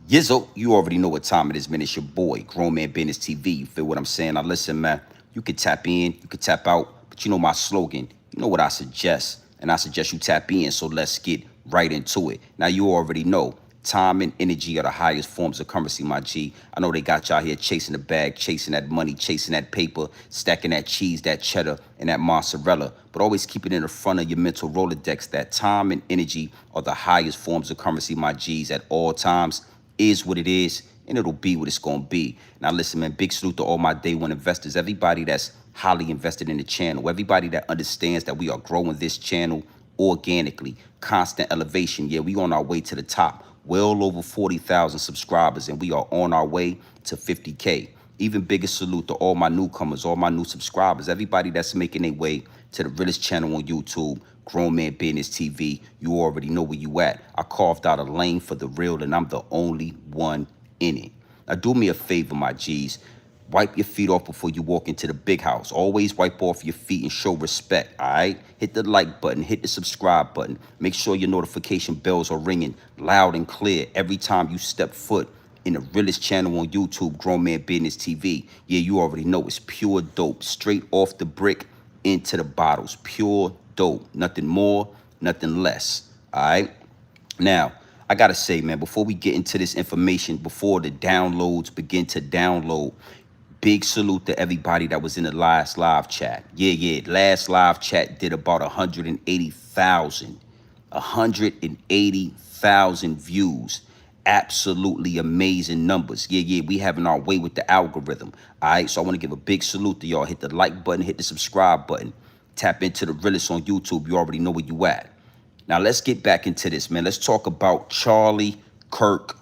Yizzo, you already know what time it is, man. It's your boy, Grown Man Business TV. You feel what I'm saying? Now listen, man, you can tap in, you can tap out, but you know my slogan. You know what I suggest, and I suggest you tap in, so let's get right into it. Now you already know, time and energy are the highest forms of currency, my G. I know they got y'all here chasing the bag, chasing that money, chasing that paper, stacking that cheese, that cheddar, and that mozzarella. But always keep it in the front of your mental Rolodex that time and energy are the highest forms of currency, my G's, at all times. Is what it is, and it'll be what it's gonna be. Now listen, man, big salute to all my day one investors, everybody that's highly invested in the channel, everybody that understands that we are growing this channel organically, constant elevation. Yeah, we on our way to the top, well over 40,000 subscribers, and we are on our way to 50K. Even bigger salute to all my newcomers, all my new subscribers, everybody that's making their way to the Realest channel on YouTube, Grown Man Business TV. You already know where you at. I carved out a lane for the real, and I'm the only one in it. Now do me a favor, my G's. Wipe your feet off before you walk into the big house. Always wipe off your feet and show respect, all right? Hit the like button, hit the subscribe button. Make sure your notification bells are ringing loud and clear every time you step foot in the Realest channel on YouTube, Grown Man Business TV. Yeah, you already know it's pure dope, straight off the brick into the bottles. Pure dope, nothing more, nothing less, all right? Now, I gotta say, man, before we get into this information, before the downloads begin to download, big salute to everybody that was in the last live chat. Yeah, last live chat did about 180,000 views. Absolutely amazing numbers. Yeah, we having our way with the algorithm. All right, so I want to give a big salute to y'all. Hit the like button, hit the subscribe button. Tap into the Realest on YouTube. You already know where you at. Now let's get back into this, man. Let's talk about Charlie Kirk.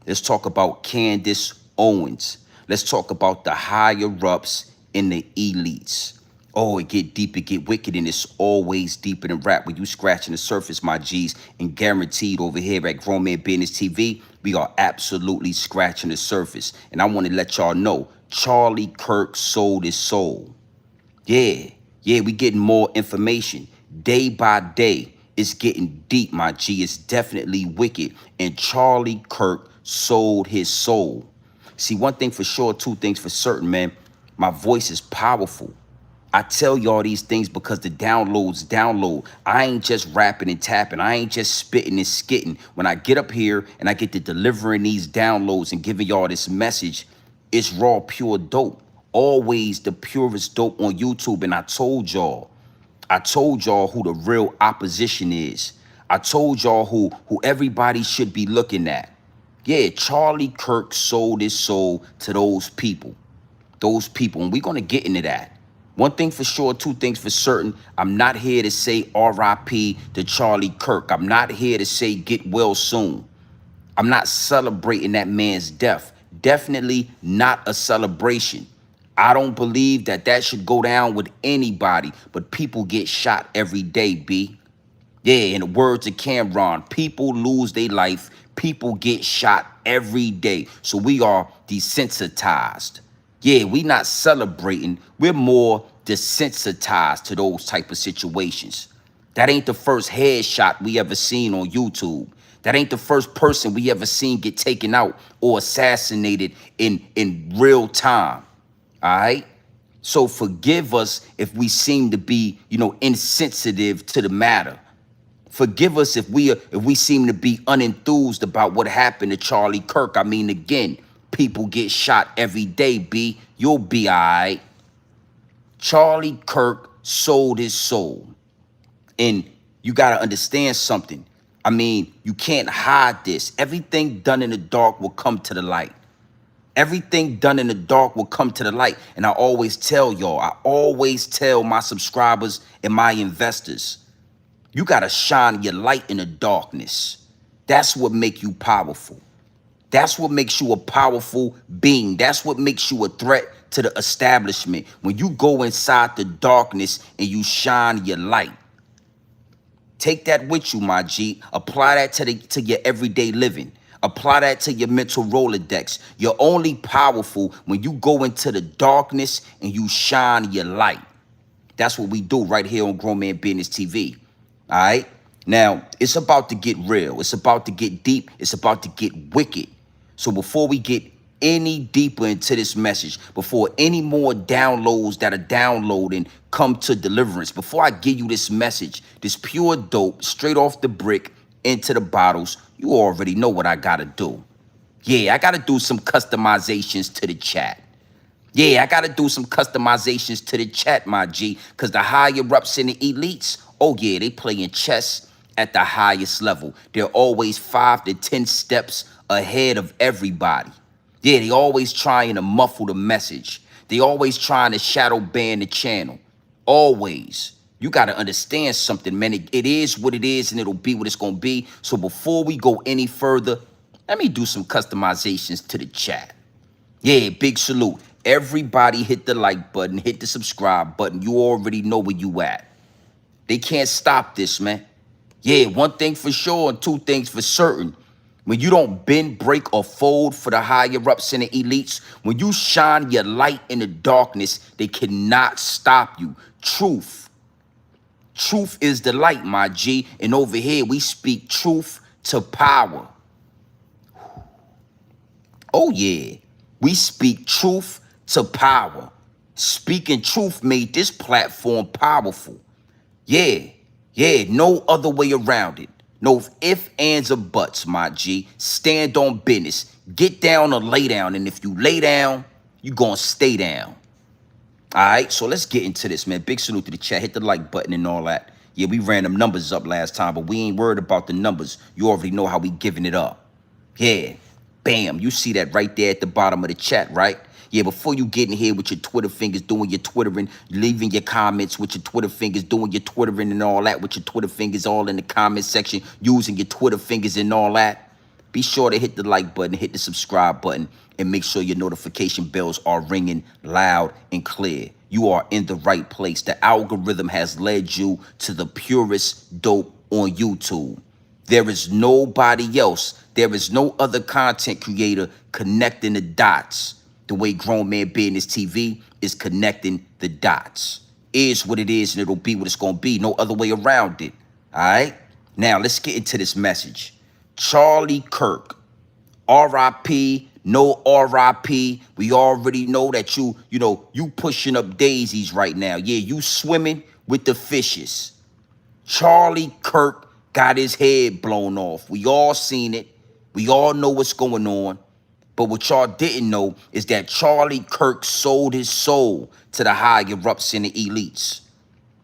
Let's talk about Candace Owens. Let's talk about the higher-ups and the elites. Oh, it get deep, it get wicked, and it's always deeper than rap. When you scratching the surface, my G's, and guaranteed over here at Grown Man Business TV, we are absolutely scratching the surface. And I want to let y'all know, Charlie Kirk sold his soul. Yeah, we getting more information. Day by day, it's getting deep, my G. It's definitely wicked. And Charlie Kirk sold his soul. See, one thing for sure, two things for certain, man. My voice is powerful. I tell y'all these things because the downloads download. I ain't just rapping and tapping. I ain't just spitting and skitting. When I get up here and I get to delivering these downloads and giving y'all this message, it's raw, pure dope. Always the purest dope on YouTube. And I told y'all who the real opposition is. I told y'all who everybody should be looking at. Yeah, Charlie Kirk sold his soul to those people. And we're going to get into that. One thing for sure, two things for certain. I'm not here to say RIP to Charlie Kirk. I'm not here to say get well soon. I'm not celebrating that man's death. Definitely not a celebration. I don't believe that should go down with anybody, but people get shot every day, B. Yeah, in the words of Cameron, people lose their life. People get shot every day. So we are desensitized. Yeah, we not celebrating. We're more desensitized to those type of situations. That ain't the first headshot we ever seen on YouTube. That ain't the first person we ever seen get taken out or assassinated in real time. All right? So forgive us if we seem to be, insensitive to the matter. Forgive us if we seem to be unenthused about what happened to Charlie Kirk. I mean, again, people get shot every day, B. You'll be all right. Charlie Kirk sold his soul. And you got to understand something. I mean, you can't hide this. Everything done in the dark will come to the light. Everything done in the dark will come to the light. And I always tell y'all, I always tell my subscribers and my investors, you got to shine your light in the darkness. That's what makes you powerful. That's what makes you a powerful being. That's what makes you a threat to the establishment. When you go inside the darkness and you shine your light. Take that with you, my G. Apply that to your everyday living. Apply that to your mental Rolodex. You're only powerful when you go into the darkness and you shine your light. That's what we do right here on Grown Man Business TV. All right? Now, it's about to get real. It's about to get deep. It's about to get wicked. So before we get any deeper into this message, before any more downloads that are downloading come to deliverance, before I give you this message, this pure dope straight off the brick into the bottles, you already know what I gotta do. Yeah, I gotta do some customizations to the chat. Yeah, I gotta do some customizations to the chat, my G, because the higher ups and the elites, oh yeah, they playing chess at the highest level. They're always 5 to 10 steps ahead of everybody. Yeah, they always trying to muffle the message. They always trying to shadow ban the channel. Always. You gotta understand something, man. It is what it is and it'll be what it's gonna be. So before we go any further, let me do some customizations to the chat. Yeah, big salute. Everybody hit the like button, hit the subscribe button. You already know where you at. They can't stop this, man. Yeah, one thing for sure and two things for certain. When you don't bend, break, or fold for the higher ups and the elites, when you shine your light in the darkness, they cannot stop you. Truth. Truth is the light, my G. And over here, we speak truth to power. Oh, yeah. We speak truth to power. Speaking truth made this platform powerful. Yeah, no other way around it. No ifs, ands, or buts, my G. Stand on business. Get down or lay down. And if you lay down, you gonna stay down. All right, so let's get into this, man. Big salute to the chat. Hit the like button and all that. Yeah, we ran them numbers up last time, but we ain't worried about the numbers. You already know how we giving it up. Yeah, bam. You see that right there at the bottom of the chat, right? Yeah, before you get in here with your Twitter fingers doing your Twittering, leaving your comments with your Twitter fingers, doing your Twittering and all that with your Twitter fingers all in the comment section, using your Twitter fingers and all that, be sure to hit the like button, hit the subscribe button, and make sure your notification bells are ringing loud and clear. You are in the right place. The algorithm has led you to the purest dope on YouTube. There is nobody else. There is no other content creator connecting the dots the way Grown Man Business TV is connecting the dots. Is what it is and it'll be what it's going to be. No other way around it. All right? Now, let's get into this message. Charlie Kirk, R.I.P., no R.I.P. We already know that you pushing up daisies right now. Yeah, you swimming with the fishes. Charlie Kirk got his head blown off. We all seen it. We all know what's going on. But what y'all didn't know is that Charlie Kirk sold his soul to the higher ups and the elites.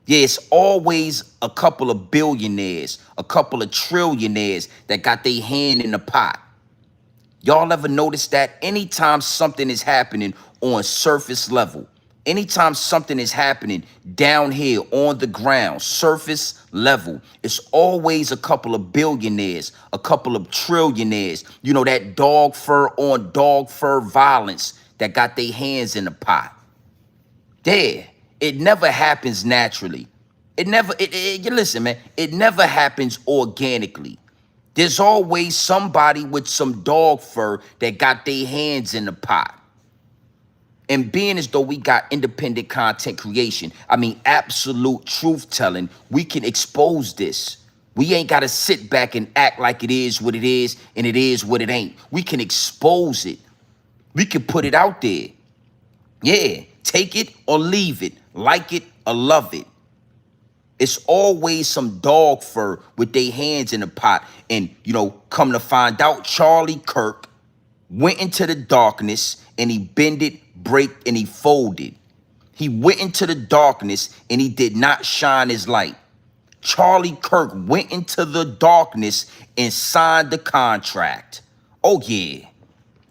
Yeah, it's always a couple of billionaires, a couple of trillionaires that got their hand in the pot. Y'all ever notice that anytime something is happening on surface level, anytime something is happening down here on the ground, surface level, it's always a couple of billionaires, a couple of trillionaires, you know, that dog fur on dog fur violence that got their hands in the pot. Yeah, it never happens naturally. You listen, man, it never happens organically. There's always somebody with some dog fur that got their hands in the pot. And being as though we got independent content creation, I mean, absolute truth telling, we can expose this. We ain't got to sit back and act like it is what it is and it is what it ain't. We can expose it. We can put it out there. Yeah, take it or leave it, like it or love it. It's always some dog fur with their hands in the pot. And, come to find out, Charlie Kirk went into the darkness and he bended, break, and he folded. He went into the darkness and he did not shine his light. Charlie Kirk went into the darkness and signed the contract. Oh, yeah.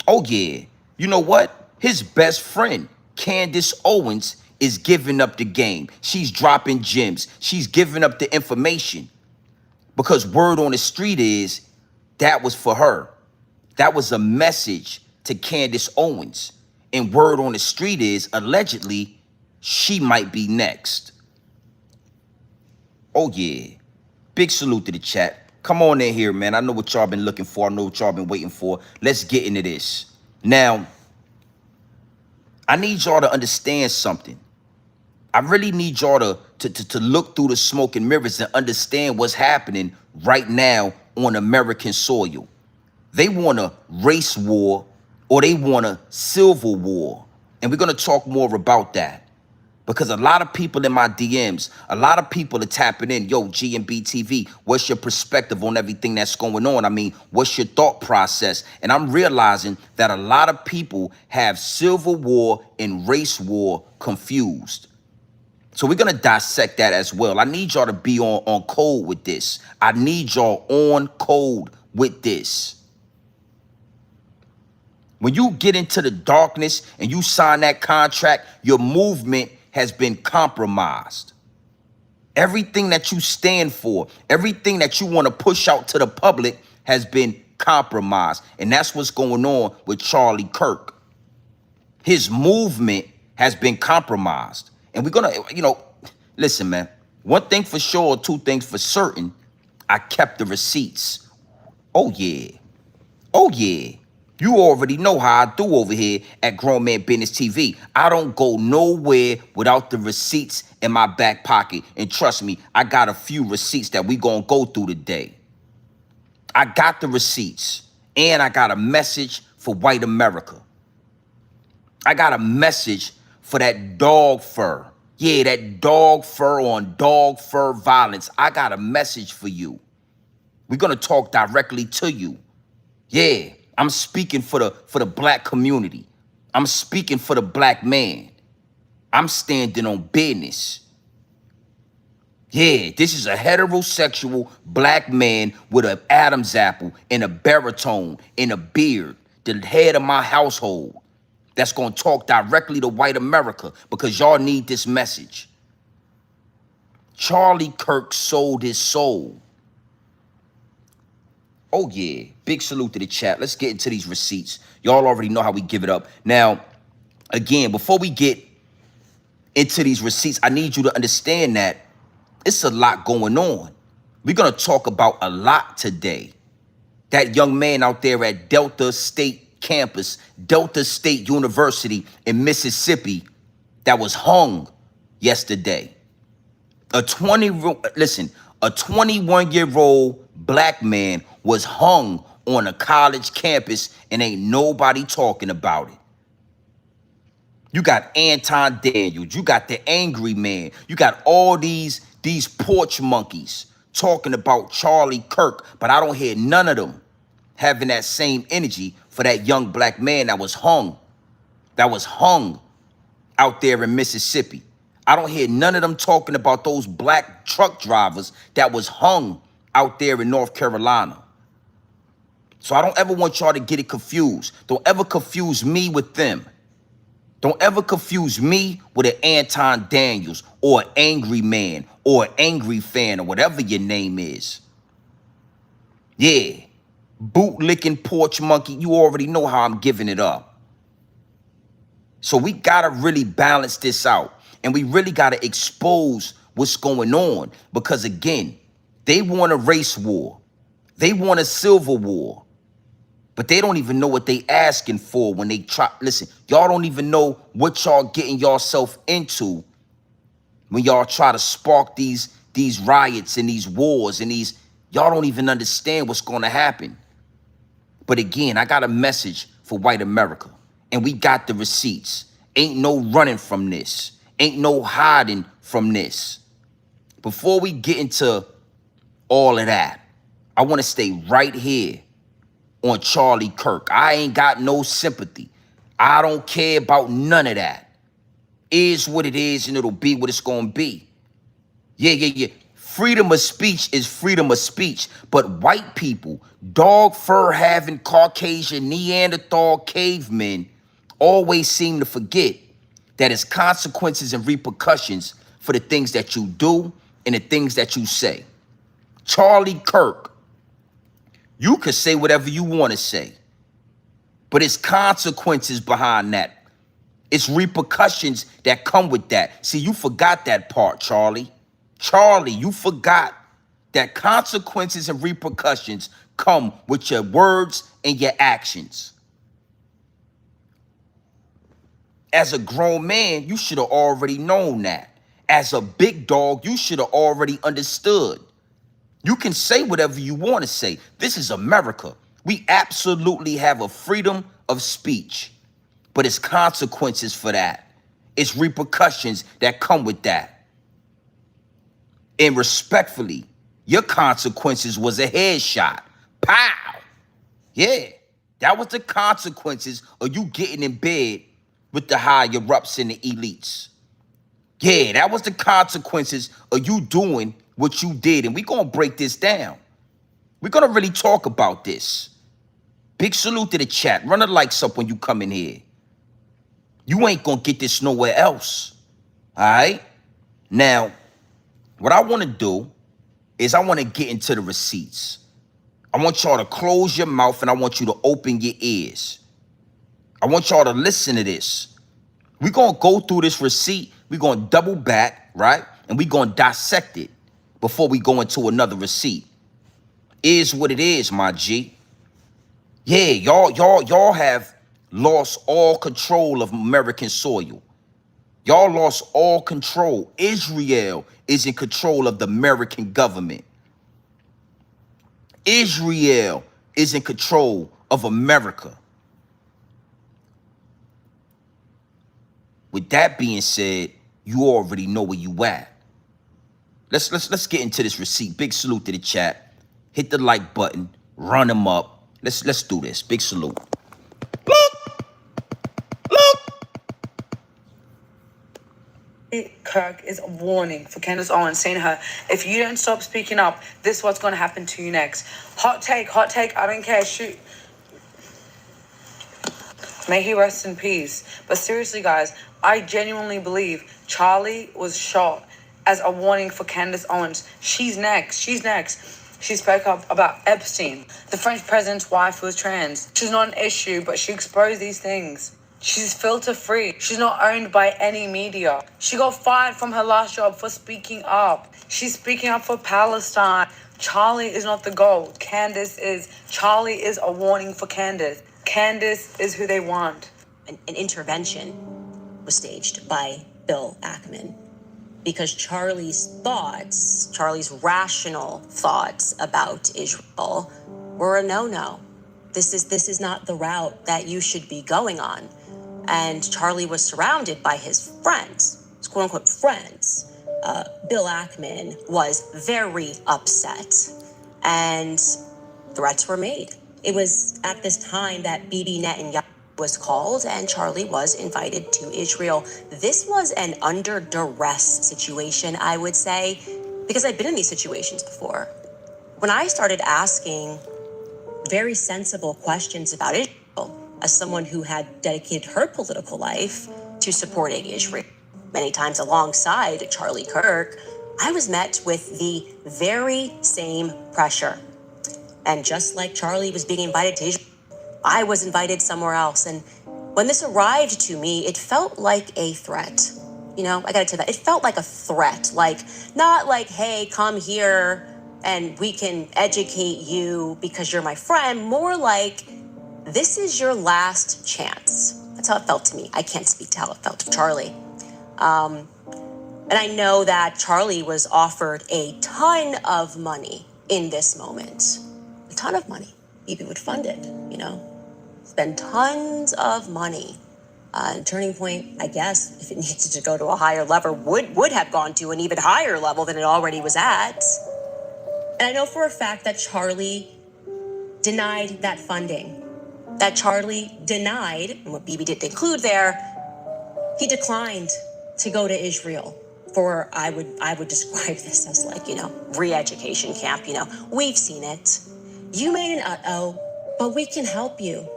Oh, yeah. You know what? His best friend, Candace Owens, is giving up the game. She's dropping gems. She's giving up the information. Because word on the street is that was for her. That was a message to Candace Owens. And word on the street is allegedly she might be next. Oh, yeah. Big salute to the chat. Come on in here, man. I know what y'all been looking for. I know what y'all been waiting for. Let's get into this. Now, I need y'all to understand something. I really need y'all to look through the smoke and mirrors and understand what's happening right now on American soil. They want a race war or they want a civil war. And we're going to talk more about that. Because a lot of people in my DMs, a lot of people are tapping in, yo, GMB TV, what's your perspective on everything that's going on? I mean, what's your thought process? And I'm realizing that a lot of people have civil war and race war confused. So we're going to dissect that as well. I need y'all to be on code with this. I need y'all on code with this. When you get into the darkness and you sign that contract, your movement has been compromised. Everything that you stand for, everything that you want to push out to the public has been compromised. And that's what's going on with Charlie Kirk. His movement has been compromised. And we're going to, listen, man, one thing for sure, two things for certain, I kept the receipts. Oh, yeah. Oh, yeah. You already know how I do over here at Grown Man Business TV. I don't go nowhere without the receipts in my back pocket. And trust me, I got a few receipts that we gonna go through today. I got the receipts, and I got a message for white America. I got a message for that dog fur. Yeah, that dog fur on dog fur violence. I got a message for you. We're gonna talk directly to you. Yeah. I'm speaking for the black community. I'm speaking for the black man. I'm standing on business. Yeah, this is a heterosexual black man with an Adam's apple and a baritone and a beard, the head of my household, that's going to talk directly to white America because y'all need this message. Charlie Kirk sold his soul. Oh, yeah. Big salute to the chat. Let's get into these receipts. Y'all already know how we give it up. Now, again, before we get into these receipts, I need you to understand that it's a lot going on. We're going to talk about a lot today. That young man out there at Delta State Campus, Delta State University in Mississippi, that was hung yesterday. A 21-year-old black man was hung on a college campus and ain't nobody talking about it. You got Anton Daniels, you got the angry man, you got all these porch monkeys talking about Charlie Kirk, but I don't hear none of them having that same energy for that young black man that was hung out there in Mississippi. I don't hear none of them talking about those black truck drivers that was hung out there in North Carolina. So I don't ever want y'all to get it confused. Don't ever confuse me with them. Don't ever confuse me with an Anton Daniels or an angry man or an angry fan or whatever your name is. Yeah, boot-licking porch monkey, you already know how I'm giving it up. So we gotta really balance this out. And we really gotta expose what's going on. Because again, they want a race war. They want a civil war. But they don't even know what they asking for when they try. Listen, y'all don't even know what y'all getting yourself into when y'all try to spark these riots and these wars and y'all don't even understand what's going to happen. But again, I got a message for white America, and we got the receipts. Ain't no running from this. Ain't no hiding from this. Before we get into all of that, I want to stay right here on Charlie Kirk. I ain't got no sympathy. I don't care about none of that. Is what it is, and it'll be what it's gonna be. Yeah. Freedom of speech is freedom of speech. But white people, dog fur having Caucasian Neanderthal cavemen, always seem to forget that it's consequences and repercussions for the things that you do and the things that you say. Charlie Kirk, you could say whatever you want to say, but it's consequences behind that. It's repercussions that come with that. See, you forgot that part, Charlie. Charlie, you forgot that consequences and repercussions come with your words and your actions. As a grown man, you should have already known that. As a big dog, you should have already understood. You can say whatever you want to say. This is America. We absolutely have a freedom of speech, but it's consequences for that. It's repercussions that come with that. And respectfully, your consequences was a headshot. Pow! Yeah, that was the consequences of you getting in bed with the higher ups and the elites. Yeah, that was the consequences of you doing what you did. And we're going to break this down. We're going to really talk about this. Big salute to the chat. Run the likes up when you come in here. You ain't going to get this nowhere else. All right? Now, what I want to do is I want to get into the receipts. I want y'all to close your mouth and I want you to open your ears. I want y'all to listen to this. We're going to go through this receipt. We're going to double back, right? And we're going to dissect it before we go into another receipt. Is what it is, my G. Yeah, y'all have lost all control of American soil. Y'all lost all control. Israel is in control of the American government. Israel is in control of America. With that being said, you already know where you at. Let's get into this receipt. Big salute to the chat. Hit the like button. Run them up. Let's do this. Big salute. Kirk is a warning for Candace Owens, saying to her, if you don't stop speaking up, this is what's going to happen to you next. Hot take, I don't care, shoot. May he rest in peace. But seriously, guys, I genuinely believe Charlie was shot as a warning for Candace Owens. She's next. She spoke up about Epstein, the French president's wife who was trans. She's not an issue, but she exposed these things. She's filter free. She's not owned by any media. She got fired from her last job for speaking up. She's speaking up for Palestine. Charlie is not the goal. Candace is. Charlie is a warning for Candace. Candace is who they want. An intervention was staged by Bill Ackman because Charlie's rational thoughts about Israel were a no-no. This is not the route that you should be going on. And Charlie was surrounded by his friends, his quote-unquote friends. Bill Ackman was very upset, and threats were made. It was at this time that Bibi Netanyahu was called, and Charlie was invited to Israel. This was an under duress situation, I would say, because I've been in these situations before. When I started asking very sensible questions about Israel, as someone who had dedicated her political life to supporting Israel, many times alongside Charlie Kirk, I was met with the very same pressure. And just like Charlie was being invited to Israel, I was invited somewhere else. And when this arrived to me, it felt like a threat. You know, I gotta tell you that. It felt like a threat. Like, not like, hey, come here and we can educate you because you're my friend. More like, this is your last chance. That's how it felt to me. I can't speak to how it felt to Charlie. And I know that Charlie was offered a ton of money in this moment. A ton of money. Bibi would fund it, you know. Spend tons of money. Turning Point, I guess, if it needed to go to a higher level, would have gone to an even higher level than it already was at. And I know for a fact that Charlie denied that funding. That Charlie denied, and what Bibi didn't include there, he declined to go to Israel for, I would describe this as like, you know, re-education camp, you know. We've seen it. You made an uh-oh, but we can help you.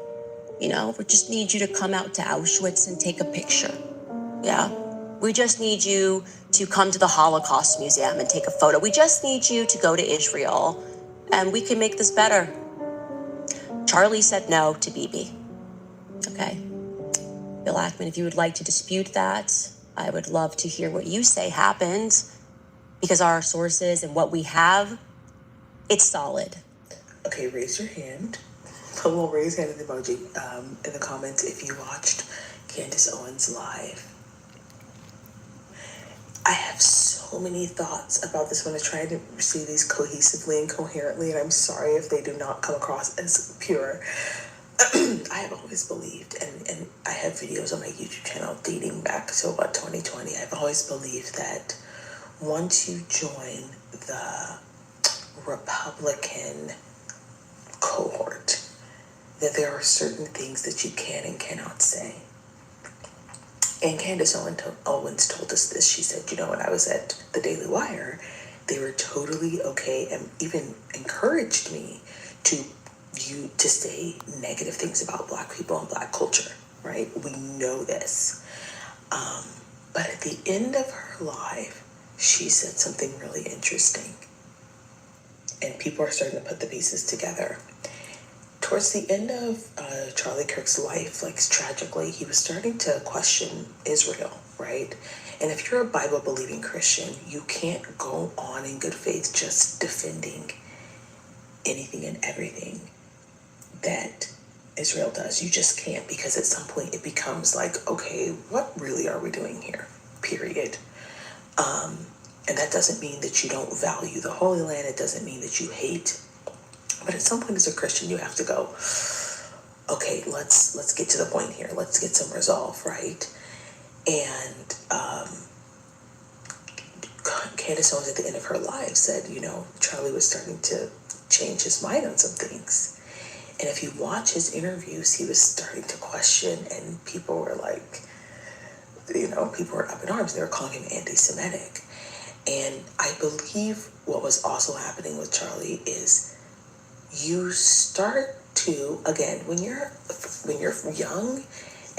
You know, we just need you to come out to Auschwitz and take a picture. Yeah. We just need you to come to the Holocaust Museum and take a photo. We just need you to go to Israel and we can make this better. Charlie said no to Bibi. Okay. Bill Ackman, if you would like to dispute that, I would love to hear what you say happened, because our sources and what we have, it's solid. Okay, raise your hand. Put a little raise hand emoji in the comments if you watched Candace Owens live. I have so many thoughts about this when I try to see these cohesively and coherently, and I'm sorry if they do not come across as pure. I have always believed, and I have videos on my YouTube channel dating back to about 2020. I've always believed that once you join the Republican cohort, that there are certain things that you can and cannot say. And Candace Owens told us this. She said, when I was at the Daily Wire, they were totally okay and even encouraged me to say negative things about Black people and Black culture, right? We know this. But at the end of her life, she said something really interesting. And people are starting to put the pieces together. Towards the end of Charlie Kirk's life, like tragically, he was starting to question Israel, right? And if you're a Bible-believing Christian, you can't go on in good faith just defending anything and everything that Israel does. You just can't, because at some point it becomes like, okay, what really are we doing here? Period. And that doesn't mean that you don't value the Holy Land. It doesn't mean that you hate. But at some point as a Christian, you have to go, okay, let's get to the point here. Let's get some resolve, right? And Candace Owens at the end of her life said, Charlie was starting to change his mind on some things. And if you watch his interviews, he was starting to question, and people were like, people were up in arms. They were calling him anti-Semitic. And I believe what was also happening with Charlie is you start to, again, when you're young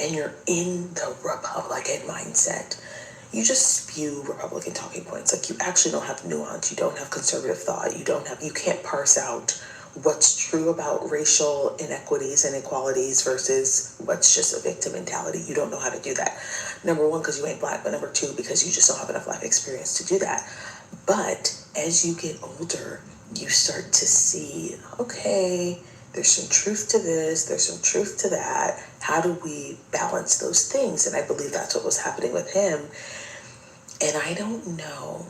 and you're in the Republican mindset, you just spew Republican talking points. Like, you actually don't have nuance. You don't have conservative thought. You can't parse out what's true about racial inequities and inequalities versus what's just a victim mentality. You don't know how to do that. Number one, because you ain't Black, but number two, because you just don't have enough life experience to do that. But as you get older, you start to see, okay, there's some truth to this, there's some truth to that. How do we balance those things? And I believe that's what was happening with him. And I don't know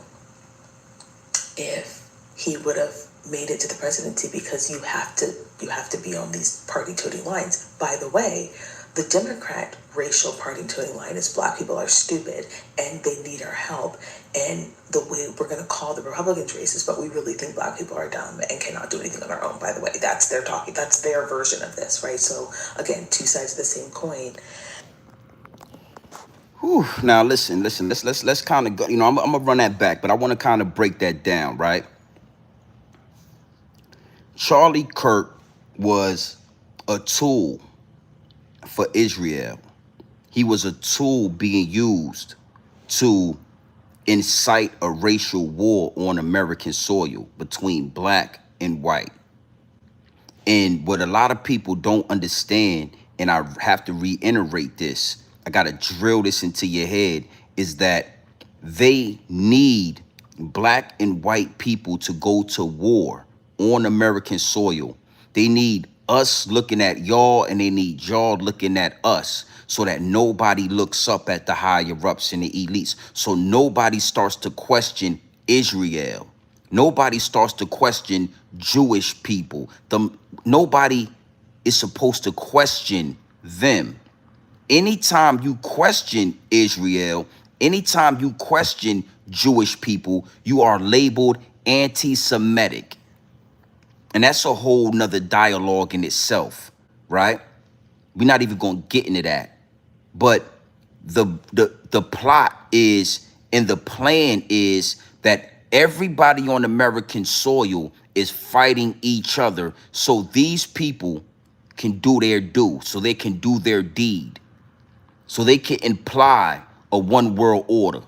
if he would have made it to the presidency, because you have to be on these party-toting lines. By the way, the Democrat racial party-toting line is Black people are stupid and they need our help. And the way we're going to call the Republicans racist, but we really think Black people are dumb and cannot do anything on our own. By the way, that's their talking. That's their version of this, right? So again, two sides of the same coin. Whew. Now listen. Let's kind of go. I'm gonna run that back, but I want to kind of break that down, right? Charlie Kirk was a tool for Israel. He was a tool being used to incite a racial war on American soil between Black and white. And what a lot of people don't understand, and I have to reiterate this, I got to drill this into your head, is that they need Black and white people to go to war on American soil. They need us looking at y'all, and they need y'all looking at us, so that nobody looks up at the higher ups and the elites. So nobody starts to question Israel. Nobody starts to question Jewish people. Nobody is supposed to question them. Anytime you question Israel, anytime you question Jewish people, you are labeled anti-Semitic. And that's a whole nother dialogue in itself, right? We're not even going to get into that. But the plot is, and the plan is, that everybody on American soil is fighting each other so these people can do their due, so they can do their deed, so they can imply a one world order.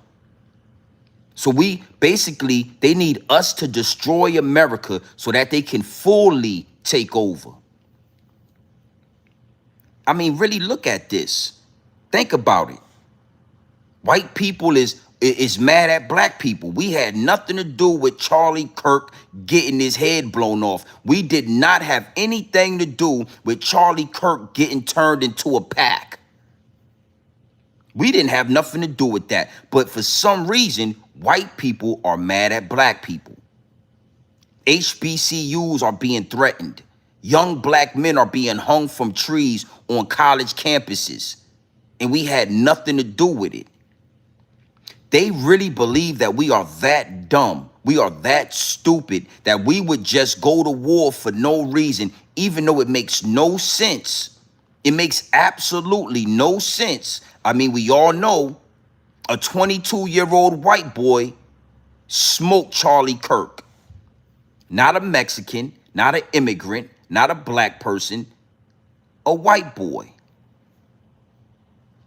So they need us to destroy America so that they can fully take over. I mean, really look at this. Think about it. White people is mad at Black people. We had nothing to do with Charlie Kirk getting his head blown off. We did not have anything to do with Charlie Kirk getting turned into a pack. We didn't have nothing to do with that. But for some reason, white people are mad at black people. HBCUs are being threatened. Young black men are being hung from trees on college campuses. And we had nothing to do with it. They really believe that we are that dumb. We are that stupid that we would just go to war for no reason, even though it makes no sense. It makes absolutely no sense. I mean, we all know a 22-year-old white boy smoked Charlie Kirk. Not a Mexican, not an immigrant, not a black person, a white boy.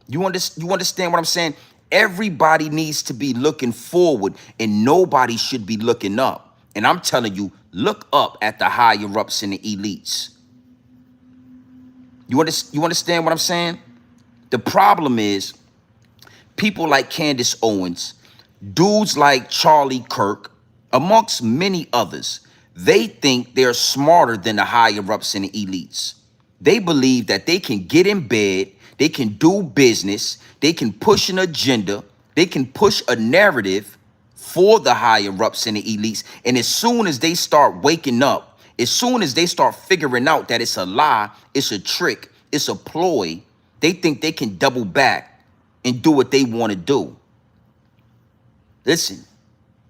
You understand what I'm saying? Everybody needs to be looking forward and nobody should be looking up. And I'm telling you, look up at the higher ups and the elites. You understand what I'm saying? The problem is people like Candace Owens, dudes like Charlie Kirk, amongst many others, they think they're smarter than the higher ups and the elites. They believe that they can get in bed, they can do business, they can push an agenda, they can push a narrative for the higher ups and the elites. And as soon as they start waking up, as soon as they start figuring out that it's a lie, it's a trick, it's a ploy, they think they can double back and do what they want to do. Listen,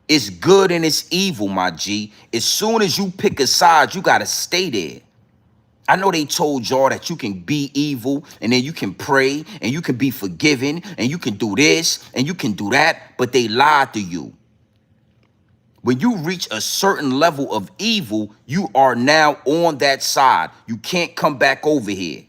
it's good and it's evil, my G. As soon as you pick a side, you got to stay there. I know they told y'all that you can be evil and then you can pray and you can be forgiven and you can do this and you can do that, but they lied to you. When you reach a certain level of evil, you are now on that side. You can't come back over here.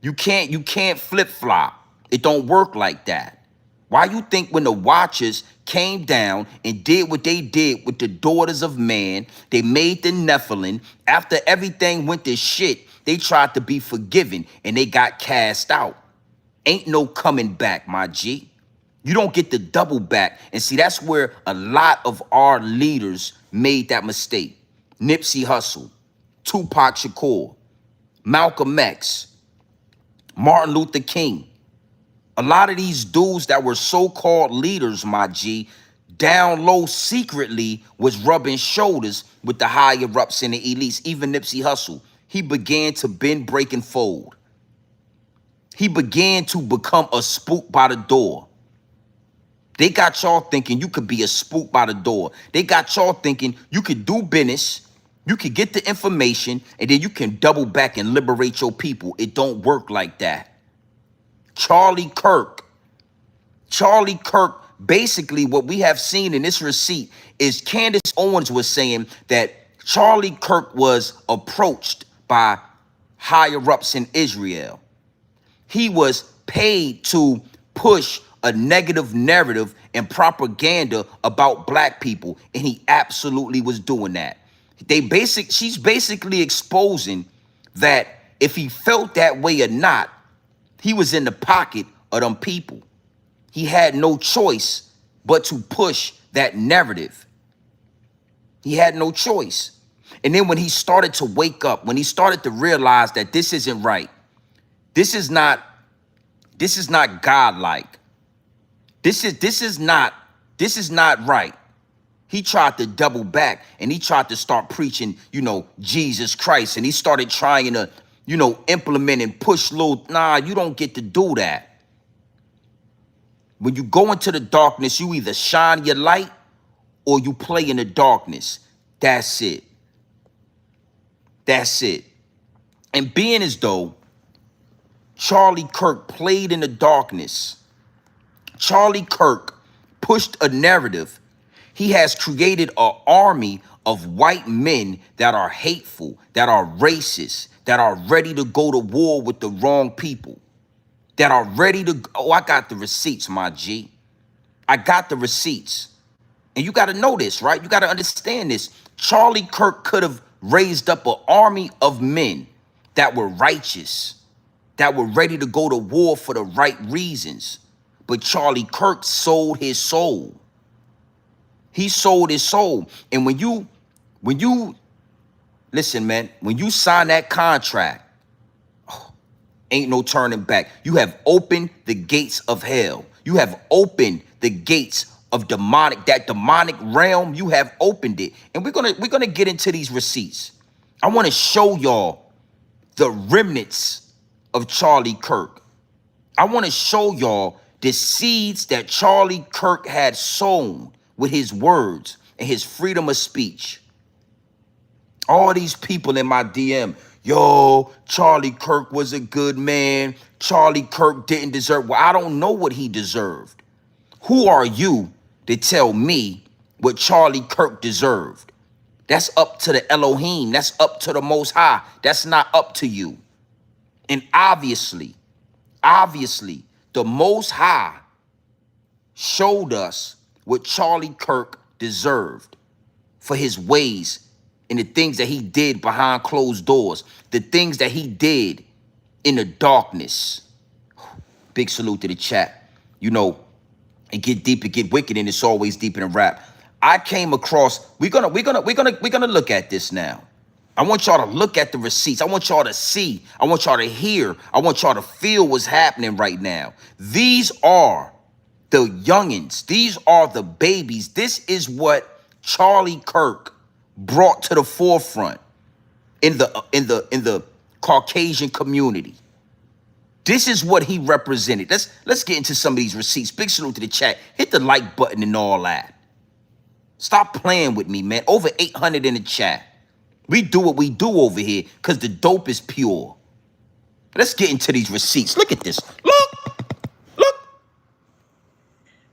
You can't flip-flop. It don't work like that. Why you think when the Watchers came down and did what they did with the daughters of man, they made the Nephilim, after everything went to shit, they tried to be forgiven and they got cast out. Ain't no coming back, my G. You don't get the double back. And see, that's where a lot of our leaders made that mistake. Nipsey Hussle, Tupac Shakur, Malcolm X, Martin Luther King. A lot of these dudes that were so-called leaders, my G, down low secretly was rubbing shoulders with the higher ups and the elites. Even Nipsey Hussle, he began to bend, break, and fold. He began to become a spook by the door. They got y'all thinking you could be a spook by the door. They got y'all thinking you could do business, you could get the information, and then you can double back and liberate your people. It don't work like that. Charlie Kirk, basically what we have seen in this receipt is Candace Owens was saying that Charlie Kirk was approached by higher ups in Israel. He was paid to push a negative narrative and propaganda about black people, and he absolutely was doing that. She's basically exposing that if he felt that way or not, he was in the pocket of them people. He had no choice but to push that narrative. He had no choice. And then when he started to wake up, when he started to realize that this isn't right, this is not godlike. This is not right. He tried to double back and he tried to start preaching, Jesus Christ. And he started trying to, implement and push little, you don't get to do that. When you go into the darkness, you either shine your light or you play in the darkness. That's it. That's it. And being as though Charlie Kirk played in the darkness, Charlie Kirk pushed a narrative. He has created an army of white men that are hateful, that are racist, that are ready to go to war with the wrong people, that are ready to, I got the receipts, my G. I got the receipts. And you got to know this, right? You got to understand this. Charlie Kirk could have raised up an army of men that were righteous, that were ready to go to war for the right reasons. But Charlie Kirk sold his soul. He sold his soul. And when you, listen, man, when you sign that contract, Ain't no turning back. You have opened the gates of hell. You have opened the gates of that demonic realm. You have opened it. And we're gonna get into these receipts. I want to show y'all the remnants of Charlie Kirk. I want to show y'all the seeds that Charlie Kirk had sown with his words and his freedom of speech. All these people in my DM, yo, Charlie Kirk was a good man. Charlie Kirk didn't deserve. Well, I don't know what he deserved. Who are you to tell me what Charlie Kirk deserved? That's up to the Elohim. That's up to the Most High. That's not up to you. And obviously, the Most High showed us what Charlie Kirk deserved for his ways and the things that he did behind closed doors, the things that he did in the darkness. Big salute to the chat. You know, it get deep, it get wicked, and it's always deep in a rap. I came across, we're gonna look at this now. I want y'all to look at the receipts. I want y'all to see. I want y'all to hear. I want y'all to feel what's happening right now. These are the youngins. These are the babies. This is what Charlie Kirk brought to the forefront in the Caucasian community. This is what he represented. Let's get into some of these receipts. Big salute to the chat. Hit the like button and all that. Stop playing with me, man. Over 800 in the chat. We do what we do over here because the dope is pure. Let's get into these receipts. Look at this. Look.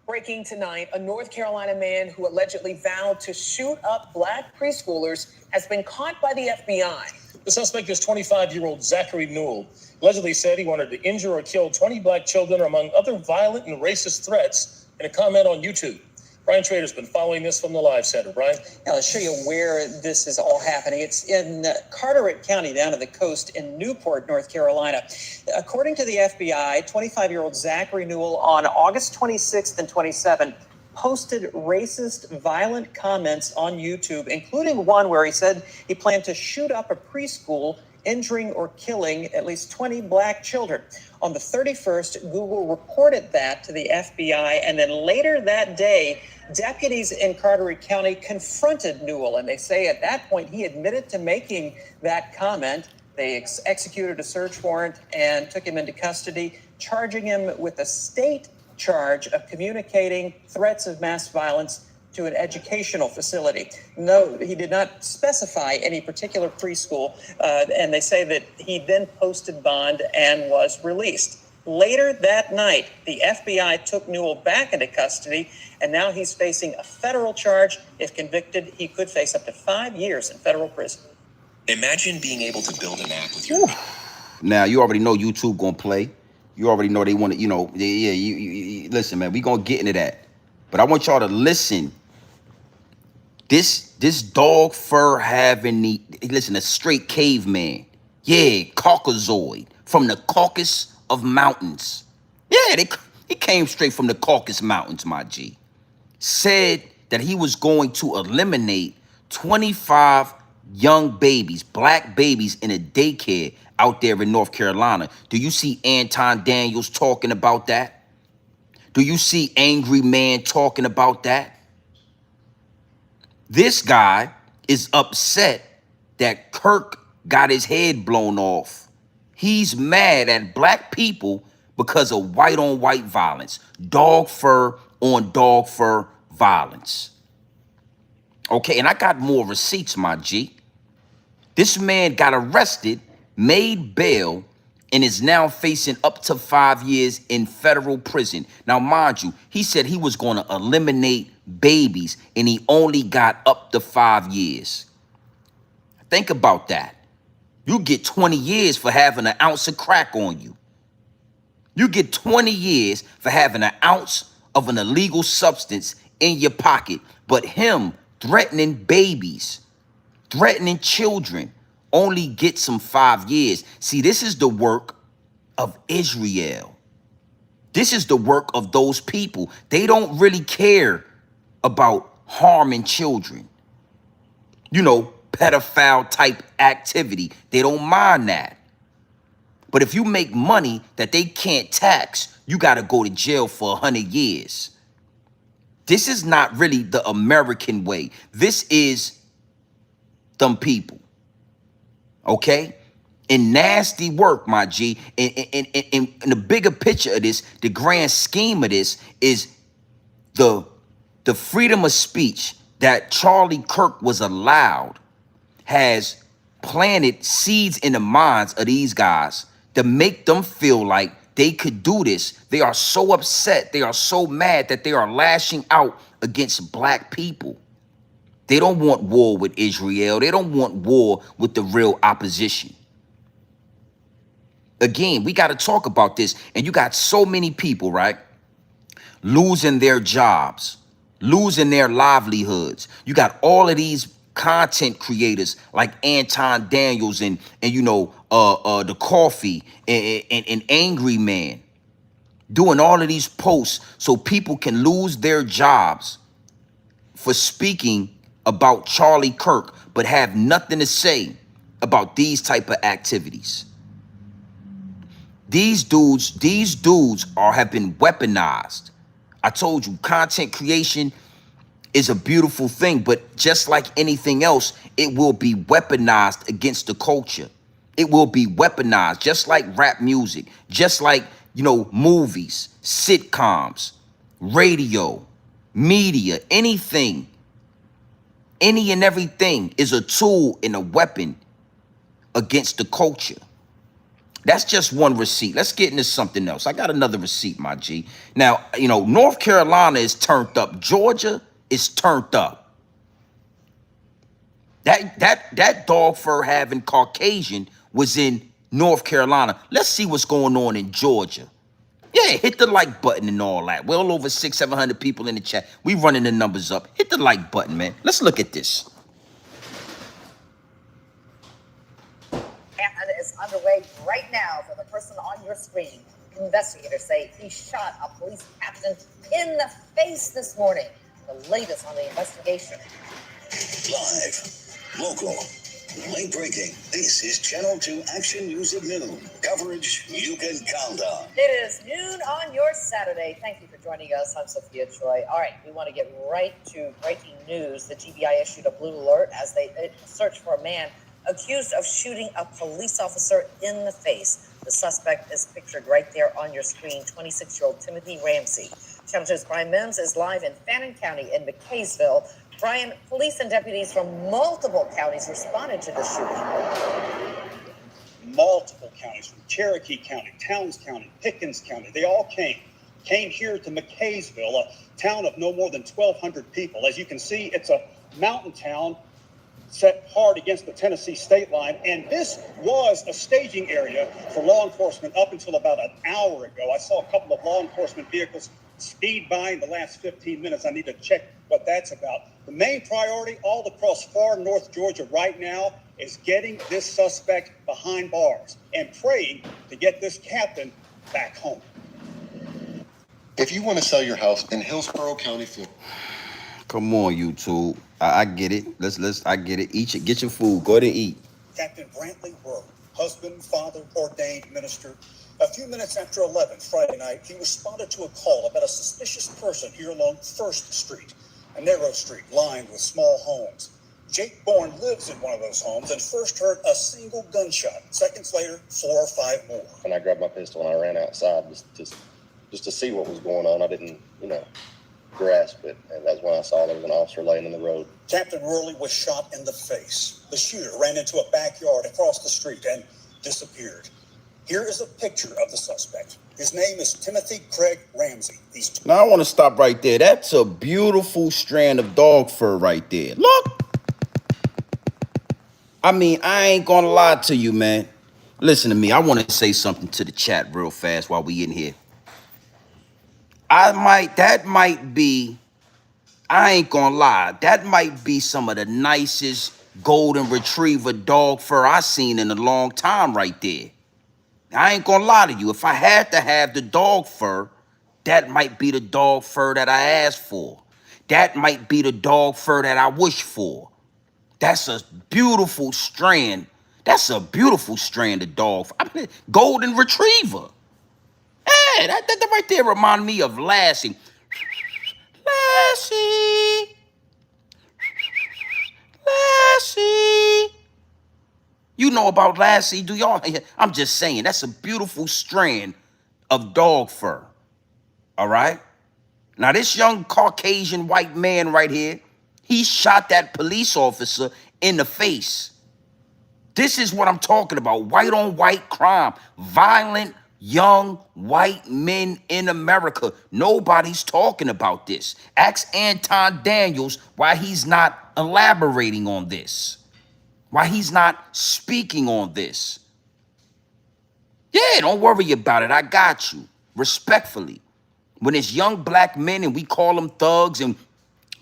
Breaking tonight, a North Carolina man who allegedly vowed to shoot up black preschoolers has been caught by the FBI. The suspect is 25-year-old Zachary Newell. Allegedly said he wanted to injure or kill 20 black children, among other violent and racist threats, in a comment on YouTube. Brian Trader's been following this from the Live Center. Brian? Now, let's show you where this is all happening. It's in Carteret County, down to the coast in Newport, North Carolina. According to the FBI, 25-year-old Zachary Newell on August 26th and 27th posted racist, violent comments on YouTube, including one where he said he planned to shoot up a preschool, injuring or killing at least 20 black children. On the 31st, Google reported that to the FBI, and then later that day, deputies in Carteret County confronted Newell, and they say at that point he admitted to making that comment. They executed a search warrant and took him into custody, charging him with a state charge of communicating threats of mass violence to an educational facility. No, he did not specify any particular preschool, and they say that he then posted bond and was released. Later that night, the FBI took Newell back into custody, and now he's facing a federal charge. If convicted, he could face up to 5 years in federal prison. Imagine being able to build an app with your... Now, you already know YouTube gonna play. You already know they want to, you listen, man, we gonna get into that. But I want y'all to listen. This dog fur having a straight caveman. Yeah, Caucasoid from the Caucasus of Mountains. Yeah, he came straight from the Caucasus Mountains, my G. Said that he was going to eliminate 25 young babies, black babies in a daycare out there in North Carolina. Do you see Anton Daniels talking about that? Do you see Angry Man talking about that? This guy is upset that Kirk got his head blown off. He's mad at black people because of white on white violence, dog fur on dog fur violence. Okay, and I got more receipts, my G. This man got arrested, made bail, and is now facing up to 5 years in federal prison. Now, mind you, he said he was going to eliminate babies, and he only got up to 5 years. Think about that. You get 20 years for having an ounce of crack on you. You get 20 years for having an ounce of an illegal substance in your pocket. But him threatening babies, threatening children, only gets some 5 years. See, this is the work of Israel. This is the work of those people. They don't really care about harming children. You know, pedophile type activity. They don't mind that. But if you make money that they can't tax, you got to go to jail for 100 years. This is not really the American way. This is them people, okay? And nasty work, my G. In the bigger picture of this, the grand scheme of this is the freedom of speech that Charlie Kirk was allowed has planted seeds in the minds of these guys to make them feel like they could do this. They are so upset. They are so mad that they are lashing out against black people. They don't want war with Israel. They don't want war with the real opposition. Again, we got to talk about this. And you got so many people, right, losing their jobs, losing their livelihoods. You got all of these content creators like Anton Daniels and you know the Coffee and Angry Man doing all of these posts so people can lose their jobs for speaking about Charlie Kirk, but have nothing to say about these type of activities. These dudes have been weaponized. I told you, content creation is a beautiful thing, but just like anything else, it will be weaponized against the culture. It will be weaponized, just like rap music, just like, you know, movies, sitcoms, radio, media, anything, any and everything is a tool and a weapon against the culture. That's just one receipt. Let's get into something else. I got another receipt, my G. Now, you know, North Carolina is turned up. Georgia is turned up. That dog fur having Caucasian was in North Carolina. Let's see what's going on in Georgia. Yeah, hit the like button and all that. Well over 600-700 people in the chat. We running the numbers up. Hit the like button, man. Let's look at this. And is underway right now for the person on your screen. Investigators say he shot a police captain in the face this morning. The latest on the investigation. Live, local, late breaking. This is Channel 2 Action News at noon. Coverage you can count on. It is noon on your Saturday. Thank you for joining us. I'm Sophia Choi. All right, we want to get right to breaking news. The GBI issued a blue alert as they search for a man accused of shooting a police officer in the face. The suspect is pictured right there on your screen, 26-year-old Timothy Ramsey. Channel 2's Brian Mims is live in Fannin County in McKaysville. Brian, police and deputies from multiple counties responded to the shooting. Multiple counties, from Cherokee County, Towns County, Pickens County, they all came here to McKaysville, a town of no more than 1,200 people. As you can see, it's a mountain town set hard against the Tennessee state line, and this was a staging area for law enforcement up until about an hour ago. I saw a couple of law enforcement vehicles speed by in the last 15 minutes. I need to check what that's about. The main priority all across far north Georgia right now is getting this suspect behind bars and praying to get this captain back home. If you want to sell your house in Hillsborough County, Florida. Come on, YouTube. I get it. I get it. Eat it. Get your food. Go ahead and eat. Captain Brantley Rowe, husband, father, ordained minister. A few minutes after 11 Friday night, he responded to a call about a suspicious person here along 1st Street, a narrow street lined with small homes. Jake Bourne lives in one of those homes and first heard a single gunshot. Seconds later, 4 or 5 more. And I grabbed my pistol and I ran outside just to see what was going on. I didn't, grasp it, and that's when I saw there was an officer laying in the road. Captain Worley was shot in the face. The shooter ran into a backyard across the street and disappeared. Here is a picture of the suspect. His name is Timothy Craig Ramsey. Now I want to stop right there. That's a beautiful strand of dog fur right there. Look. I mean, I ain't gonna lie to you, man. Listen to me. I want to say something to the chat real fast while we in here. I ain't gonna lie, that might be some of the nicest golden retriever dog fur I seen in a long time right there. I ain't gonna lie to you. If I had to have the dog fur, that might be the dog fur that I asked for. That might be the dog fur that I wish for. That's a beautiful strand That's a beautiful strand of dog. I mean, golden retriever. Hey, that right there reminded me of Lassie. Lassie. Lassie. You know about Lassie, do y'all? I'm just saying, that's a beautiful strand of dog fur. All right? Now, this young Caucasian white man right here, he shot that police officer in the face. This is what I'm talking about. White on white crime. Violent young white men in America. Nobody's talking about this. Ask Anton Daniels why he's not elaborating on this. Why he's not speaking on this. Yeah, don't worry about it. I got you. Respectfully. When it's young black men and we call them thugs and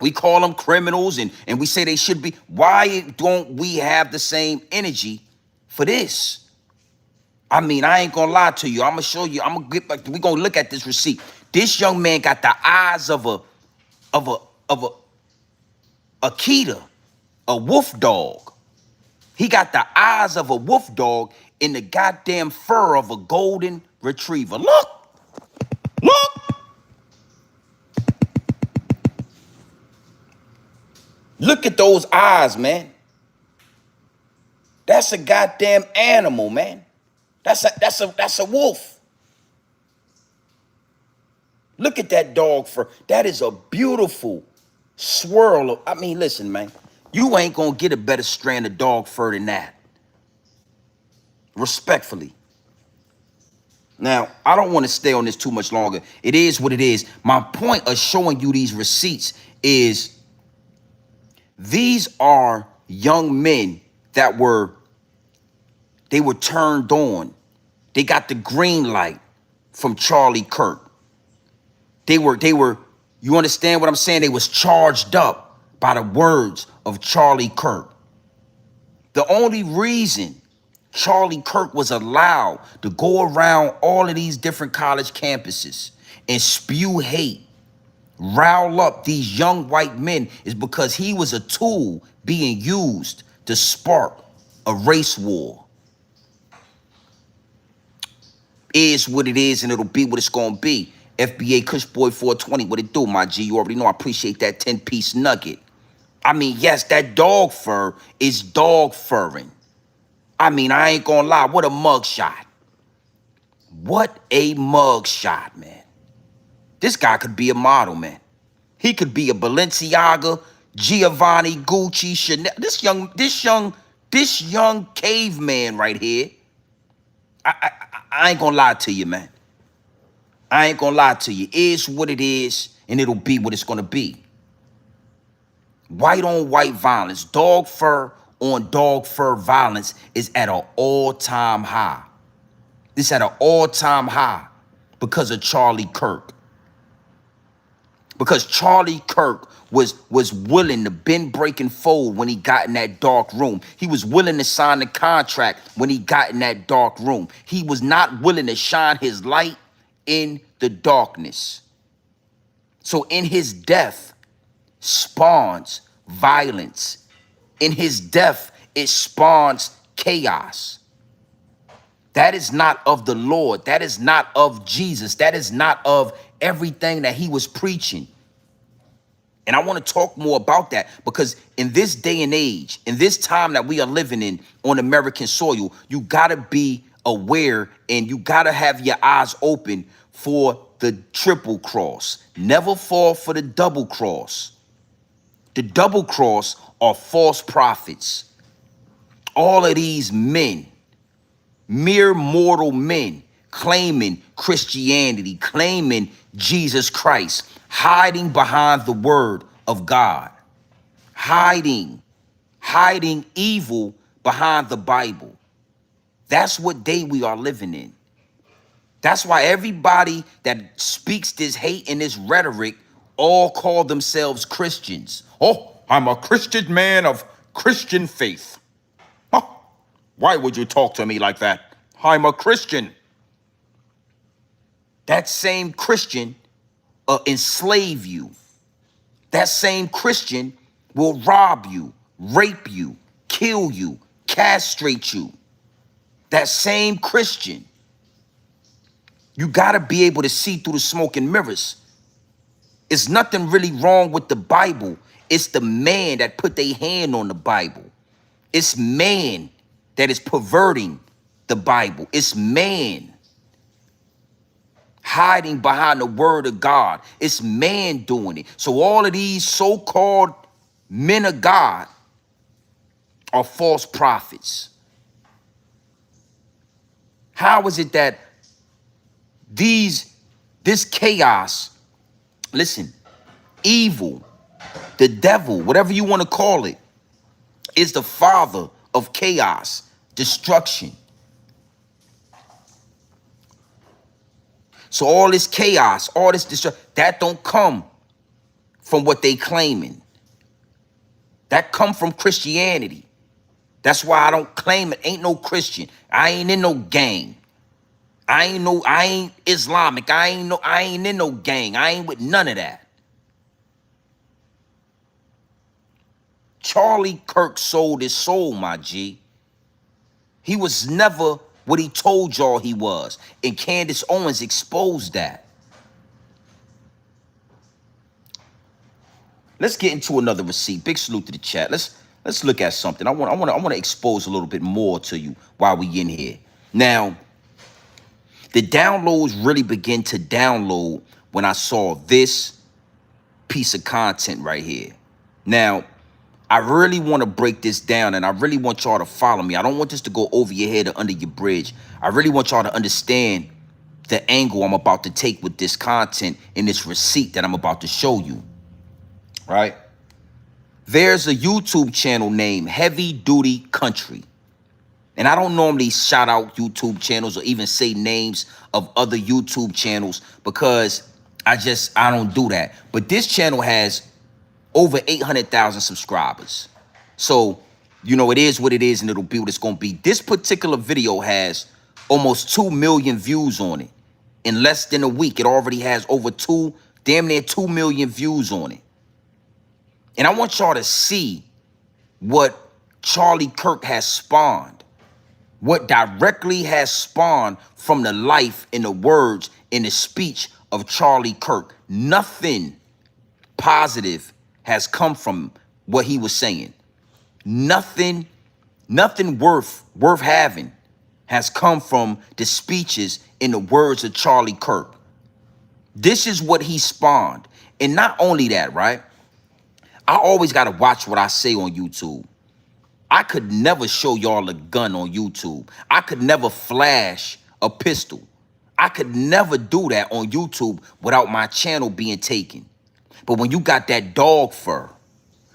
we call them criminals and we say they should be, why don't we have the same energy for this? I mean, I ain't gonna lie to you. I'm gonna show you. I'm gonna get back. We gonna look at this receipt. This young man got the eyes of a Akita, a wolf dog. He got the eyes of a wolf dog in the goddamn fur of a golden retriever. Look, look. Look at those eyes, man. That's a goddamn animal, man. That's a wolf. Look at that dog fur. That is a beautiful swirl of, I mean, listen, man. You ain't gonna get a better strand of dog fur than that. Respectfully. Now, I don't want to stay on this too much longer. It is what it is. My point of showing you these receipts is these are young men that were turned on. They got the green light from Charlie Kirk. They were, you understand what I'm saying? They was charged up by the words of Charlie Kirk. The only reason Charlie Kirk was allowed to go around all of these different college campuses and spew hate, rile up these young white men is because he was a tool being used to spark a race war. Is what it is, and it'll be what it's gonna be. FBA Cushboy 420, what it do, my G? You already know I appreciate that 10-piece nugget. I mean, yes, that dog fur is dog furring. I mean, I ain't gonna lie, what a mugshot. What a mugshot, man. This guy could be a model, man. He could be a Balenciaga, Giovanni, Gucci, Chanel. This young caveman right here. I ain't gonna lie to you, man. I ain't gonna lie to you. It is what it is, and it'll be what it's gonna be. White on white violence, dog fur on dog fur violence is at an all-time high. It's at an all-time high because of Charlie Kirk. Because Charlie Kirk was willing to bend, break, and fold when he got in that dark room. He was willing to sign the contract when he got in that dark room. He was not willing to shine his light in the darkness. So in his death spawns violence. In his death, it spawns chaos. That is not of the Lord. That is not of Jesus. That is not of everything that he was preaching. And I want to talk more about that because in this day and age, in this time that we are living in on American soil, you got to be aware and you got to have your eyes open for the triple cross. Never fall for the double cross. The double cross are false prophets. All of these men, mere mortal men, claiming Christianity, claiming Jesus Christ, hiding behind the word of God, hiding evil behind the Bible. That's what day we are living in. That's why everybody that speaks this hate and this rhetoric all call themselves Christians. Oh, I'm a Christian man of Christian faith. Oh, why would you talk to me like that? I'm a Christian. That same Christian enslave you. That same Christian will rob you, rape you, kill you, castrate you. That same Christian. You got to be able to see through the smoke and mirrors. It's nothing really wrong with the Bible. It's the man that put their hand on the Bible. It's man that is perverting the Bible. It's man hiding behind the word of God. It's man doing it. So all of these so-called men of God are false prophets. How is it that this chaos, listen, evil, the devil, whatever you want to call it, is the father of chaos, destruction. So all this chaos, all this destruction, that don't come from what they claiming. That come from Christianity. That's why I don't claim it. Ain't no Christian. I ain't in no gang. I ain't Islamic. I ain't in no gang. I ain't with none of that. Charlie Kirk sold his soul, my G. He was never what he told y'all he was. And Candace Owens exposed that. Let's get into another receipt. Big salute to the chat. Let's look at something. I want to expose a little bit more to you while we in here. Now, the downloads really begin to download when I saw this piece of content right here. Now, I really want to break this down, and I really want y'all to follow me. I don't want this to go over your head or under your bridge. I really want y'all to understand the angle I'm about to take with this content and this receipt that I'm about to show you, right? There's a YouTube channel named Heavy Duty Country. And I don't normally shout out YouTube channels or even say names of other YouTube channels because I don't do that. But this channel has over 800,000 subscribers. So, you know, it is what it is and it'll be what it's going to be. This particular video has almost 2 million views on it. In less than a week, it already has over damn near 2 million views on it. And I want y'all to see what Charlie Kirk has spawned. What directly has spawned from the life and the words and the speech of Charlie Kirk. Nothing positive has come from what he was saying. Nothing worth having has come from the speeches and the words of Charlie Kirk. This is what he spawned. And not only that, right? I always got to watch what I say on YouTube. I could never show y'all a gun on YouTube. I could never flash a pistol. I could never do that on YouTube without my channel being taken. But when you got that dog fur,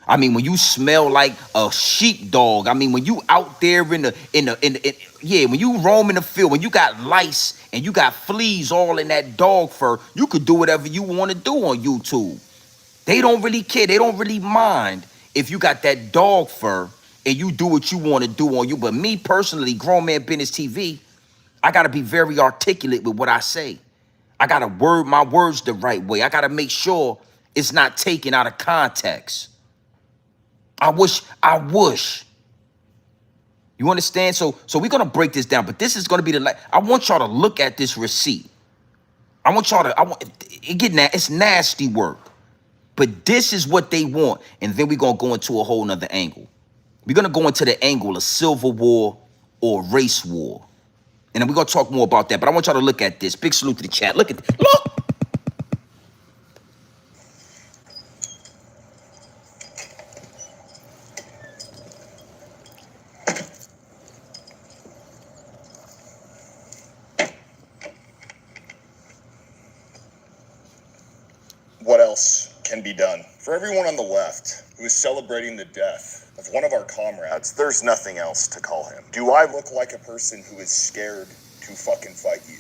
I mean, when you smell like a sheepdog, I mean, when you out there when you roam in the field, when you got lice and you got fleas all in that dog fur, you could do whatever you want to do on YouTube. They don't really care. They don't really mind if you got that dog fur and you do what you want to do on you. But me personally, Grown Man Business TV, I got to be very articulate with what I say. I got to word my words the right way. I got to make sure it's not taken out of context. I wish. You understand? So we're going to break this down, but this is going to be I want y'all to look at this receipt. It's nasty work, but this is what they want. And then we're going to go into a whole nother angle. We're going to go into the angle of civil war or race war. And then we're going to talk more about that. But I want y'all to look at this. Big salute to the chat. Look at this. Look. What else can be done? For everyone on the left who is celebrating the death of one of our comrades, there's nothing else to call him. Do I look like a person who is scared to fucking fight you?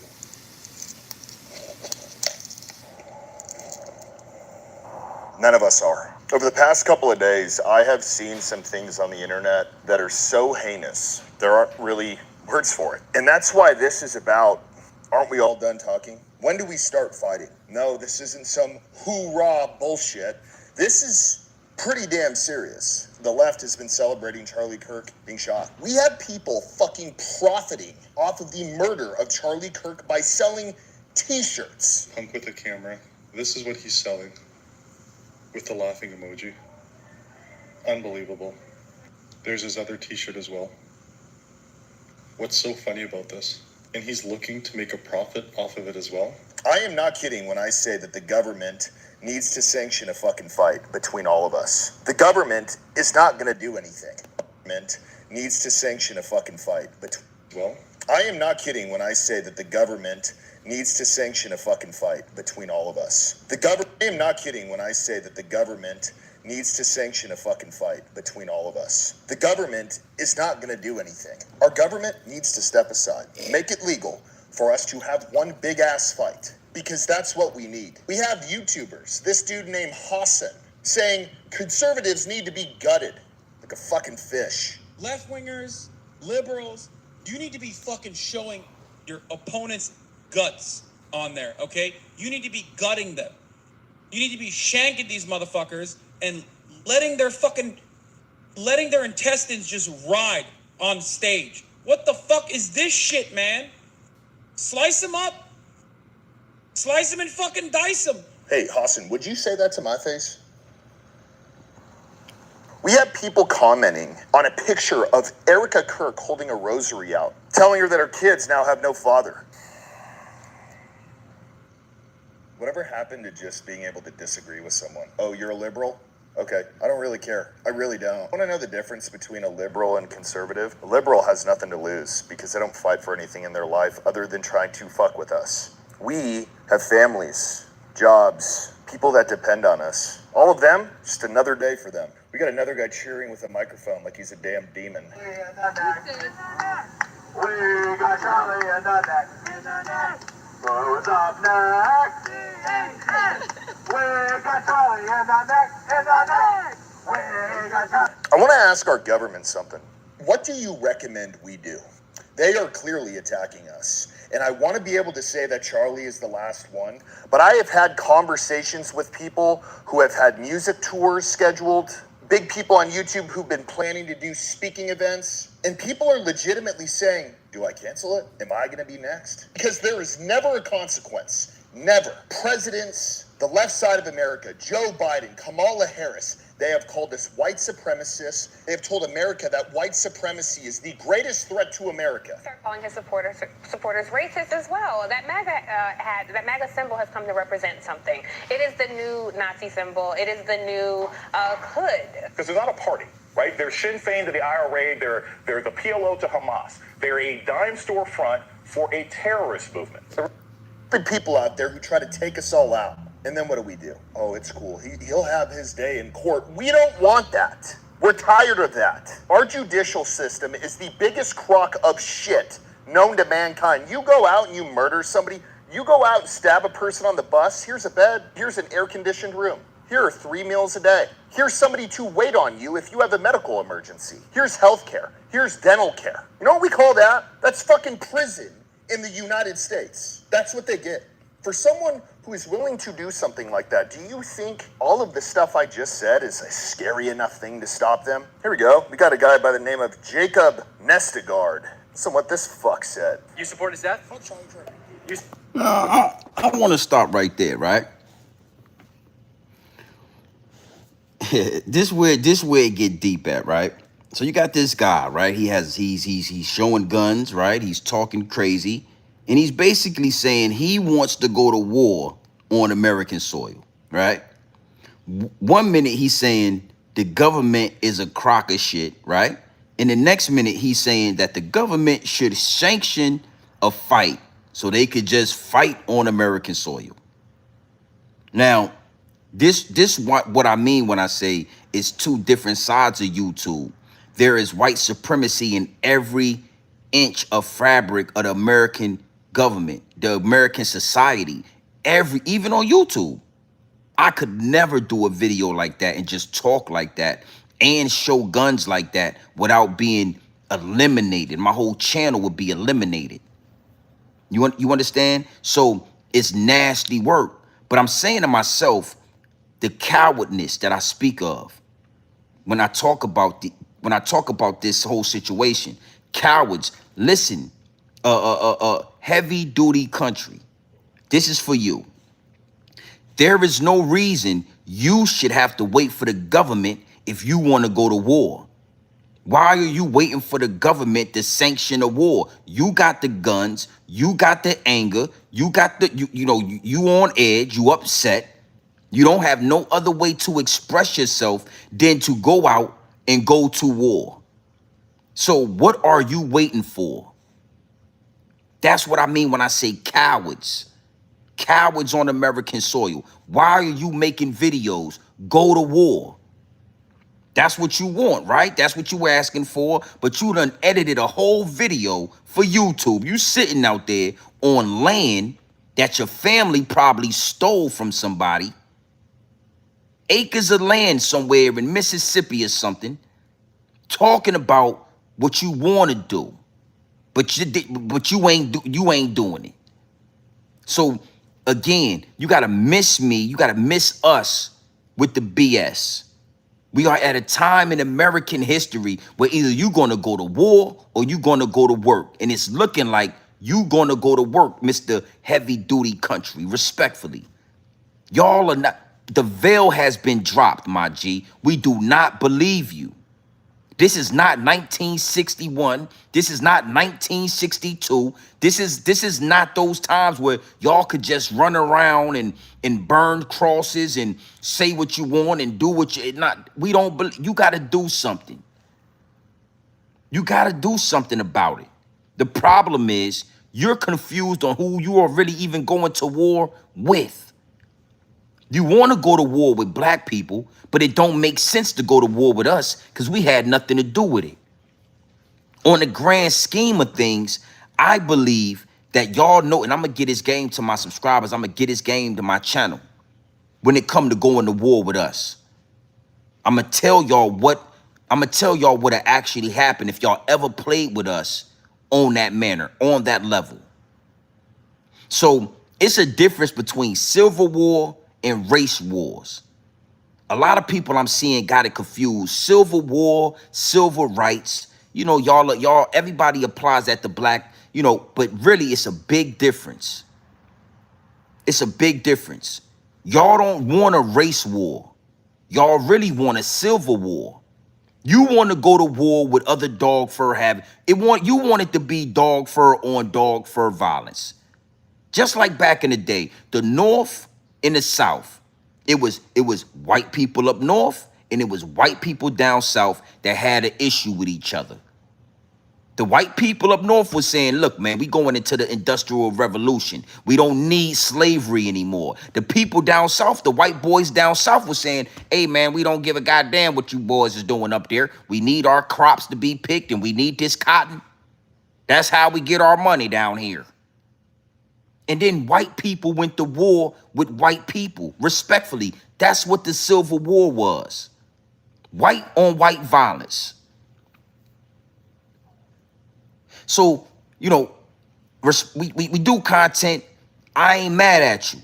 None of us are. Over the past couple of days, I have seen some things on the internet that are so heinous, there aren't really words for it. And that's why this is about, aren't we all done talking? When do we start fighting? No, this isn't some hoorah bullshit. This is pretty damn serious. The left has been celebrating Charlie Kirk being shot. We have people fucking profiting off of the murder of Charlie Kirk by selling t-shirts. Punk with a camera. This is what he's selling. With the laughing emoji. Unbelievable. There's his other t-shirt as well. What's so funny about this? And he's looking to make a profit off of it as well? I am not kidding when I say that the government needs to sanction a fucking fight between all of us. The government is not going to do anything. The government needs to sanction a fucking fight between... Well, I am not kidding when I say that the government needs to sanction a fucking fight between all of us. I am not kidding when I say that the government needs to sanction a fucking fight between all of us. The government is not going to do anything. Our government needs to step aside, make it legal for us to have one big ass fight, because that's what we need. We have YouTubers, this dude named Hassan, saying conservatives need to be gutted like a fucking fish. Left-wingers, liberals, you need to be fucking showing your opponent's guts on there, okay? You need to be gutting them. You need to be shanking these motherfuckers and letting their intestines just ride on stage. What the fuck is this shit, man? Slice them up. Slice them and fucking dice them. Hey, Hassan, would you say that to my face? We have people commenting on a picture of Erica Kirk holding a rosary out, telling her that her kids now have no father. Whatever happened to just being able to disagree with someone? Oh, you're a liberal? Okay, I don't really care. I really don't. I want to know the difference between a liberal and conservative. A liberal has nothing to lose because they don't fight for anything in their life other than trying to fuck with us. We have families, jobs, people that depend on us. All of them, just another day for them. We got another guy cheering with a microphone like he's a damn demon. We got Charlie in the neck. Who's up next? We got Charlie in the neck. I want to ask our government something. What do you recommend we do? They are clearly attacking us. And I want to be able to say that Charlie is the last one. But I have had conversations with people who have had music tours scheduled, big people on YouTube who've been planning to do speaking events. And people are legitimately saying, do I cancel it? Am I going to be next? Because there is never a consequence. Never. Presidents, the left side of America, Joe Biden, Kamala Harris, they have called us white supremacists. They have told America that white supremacy is the greatest threat to America. Start calling his supporters racist as well. That MAGA symbol has come to represent something. It is the new Nazi symbol. It is the new hood. Because they're not a party, right? They're Sinn Féin to the IRA. They're the PLO to Hamas. They're a dime store front for a terrorist movement. There are people out there who try to take us all out. And then what do? Oh, it's cool. He'll have his day in court. We don't want that. We're tired of that. Our judicial system is the biggest crock of shit known to mankind. You go out and you murder somebody. You go out and stab a person on the bus. Here's a bed. Here's an air-conditioned room. Here are 3 meals a day. Here's somebody to wait on you if you have a medical emergency. Here's health care. Here's dental care. You know what we call that? That's fucking prison in the United States. That's what they get. For someone who is willing to do something like that, do you think all of the stuff I just said is a scary enough thing to stop them? Here we go. We got a guy by the name of Jacob Nestegard. Listen what this fuck said. You support his death? I want to stop right there, right? This where it get deep at, right? So you got this guy, right? He's showing guns, right? He's talking crazy. And he's basically saying he wants to go to war on American soil, right? 1 minute he's saying the government is a crock of shit, right? And the next minute he's saying that the government should sanction a fight so they could just fight on American soil. Now, this what I mean when I say it's two different sides of YouTube. There is white supremacy in every inch of fabric of the American government, the American society, even on YouTube. I could never do a video like that and just talk like that and show guns like that without being eliminated. My whole channel would be eliminated. You understand? So it's nasty work. But I'm saying to myself, the cowardness that I speak of, when I talk about this whole situation. Cowards, listen, heavy duty country. This is for you. There is no reason you should have to wait for the government if you want to go to war. Why are you waiting for the government to sanction a war? You got the guns, you got the anger, you got the, you on edge, you upset. You don't have no other way to express yourself than to go out and go to war. So what are you waiting for? That's what I mean when I say cowards. Cowards on American soil. Why are you making videos? Go to war. That's what you want, right? That's what you were asking for. But you done edited a whole video for YouTube. You sitting out there on land that your family probably stole from somebody. Acres of land somewhere in Mississippi or something. Talking about what you want to do. But you ain't doing it. So again, you gotta miss me. You gotta miss us with the BS. We are at a time in American history where either you're going to go to war or you're going to go to work. And it's looking like you're going to go to work, Mr. Heavy Duty Country, respectfully. Y'all are not, the veil has been dropped, my G. We do not believe you. This is not 1961. This is not 1962. This is not those times where y'all could just run around and burn crosses and say what you want and do what you not. We don't believe. You got to do something. You got to do something about it. The problem is you're confused on who you are really even going to war with. You want to go to war with black people, but it don't make sense to go to war with us because we had nothing to do with it. On the grand scheme of things, I believe that y'all know, and I'm going to get this game to my subscribers. I'm going to get this game to my channel. When it come to going to war with us, I'm going to tell y'all what actually happened if y'all ever played with us on that manner, on that level. So it's a difference between civil war and race wars. A lot of people I'm seeing got it confused. Civil war, civil rights. Y'all, everybody applies that to black, but really it's a big difference. It's a big difference. Y'all don't want a race war. Y'all really want a civil war. You want to go to war with other dog fur you want it to be dog fur on dog fur violence. Just like back in the day, the North and the South, it was white people up north and it was white people down south that had an issue with each other. The white people up north was saying, look, man, we going into the Industrial Revolution. We don't need slavery anymore. The people down south, the white boys down south was saying, hey, man, we don't give a goddamn what you boys is doing up there. We need our crops to be picked and we need this cotton. That's how we get our money down here. And then white people went to war with white people, respectfully. That's what the Civil War was. White on white violence. So, we do content. I ain't mad at you.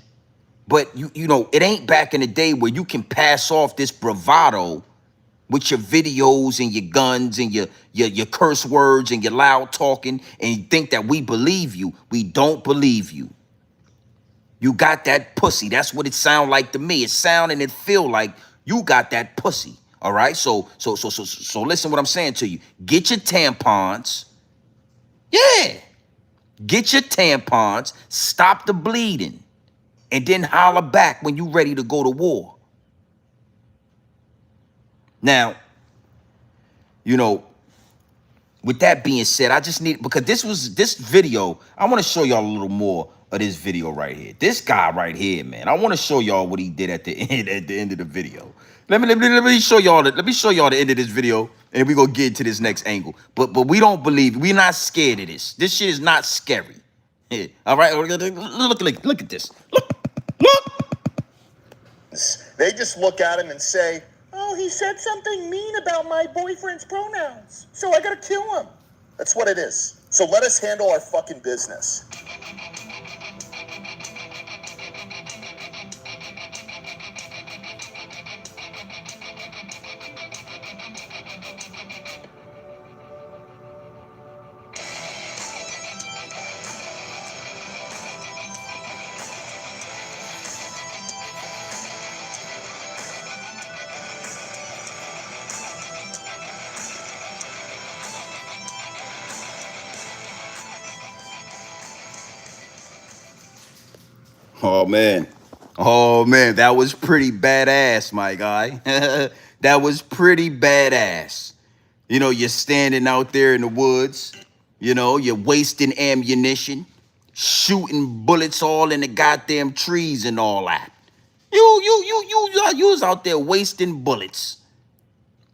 But, it ain't back in the day where you can pass off this bravado with your videos and your guns and your curse words and your loud talking and you think that we believe you. We don't believe you. You got that pussy. That's what it sound like to me. It sound and it feel like you got that pussy. All right? So listen what I'm saying to you. Get your tampons. Yeah. Get your tampons. Stop the bleeding. And then holler back when you ready to go to war. Now, with that being said, I just need, because this video, I want to show y'all a little more of this video right here. This guy right here, man. I want to show y'all what he did at the end of the video. Let me show y'all the end of this video, and we gonna get into this next angle. But we don't believe, we're not scared of this. This shit is not scary. Yeah. All right, look at this. They just look at him and say, oh, he said something mean about my boyfriend's pronouns, so I gotta kill him. That's what it is. So let us handle our fucking business. Oh man. Oh man, that was pretty badass, my guy. That was pretty badass. You know, you're standing out there in the woods, you know, you're wasting ammunition, shooting bullets all in the goddamn trees and all that. You was out there wasting bullets.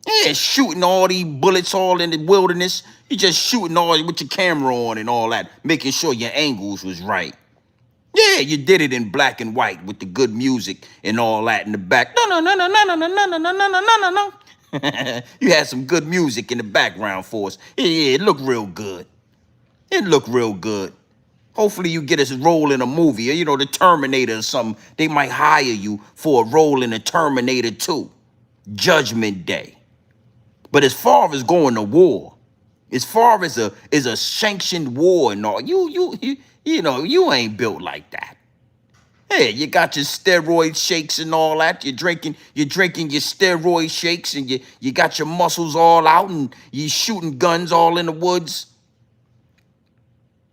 Yeah, shooting all these bullets all in the wilderness. You just shooting all with your camera on and all that, making sure your angles was right. Yeah, you did it in black and white with the good music and all that in the back. No. You had some good music in the background for us. Yeah, it looked real good. It looked real good. Hopefully you get a role in a movie, or, you know, the Terminator or something. They might hire you for a role in the Terminator 2, Judgment Day. But as far as going to war, as far as a sanctioned war and all, you know, you ain't built like that. Hey, you got your steroid shakes and all that. You're drinking your steroid shakes, and you got your muscles all out, and you shooting guns all in the woods.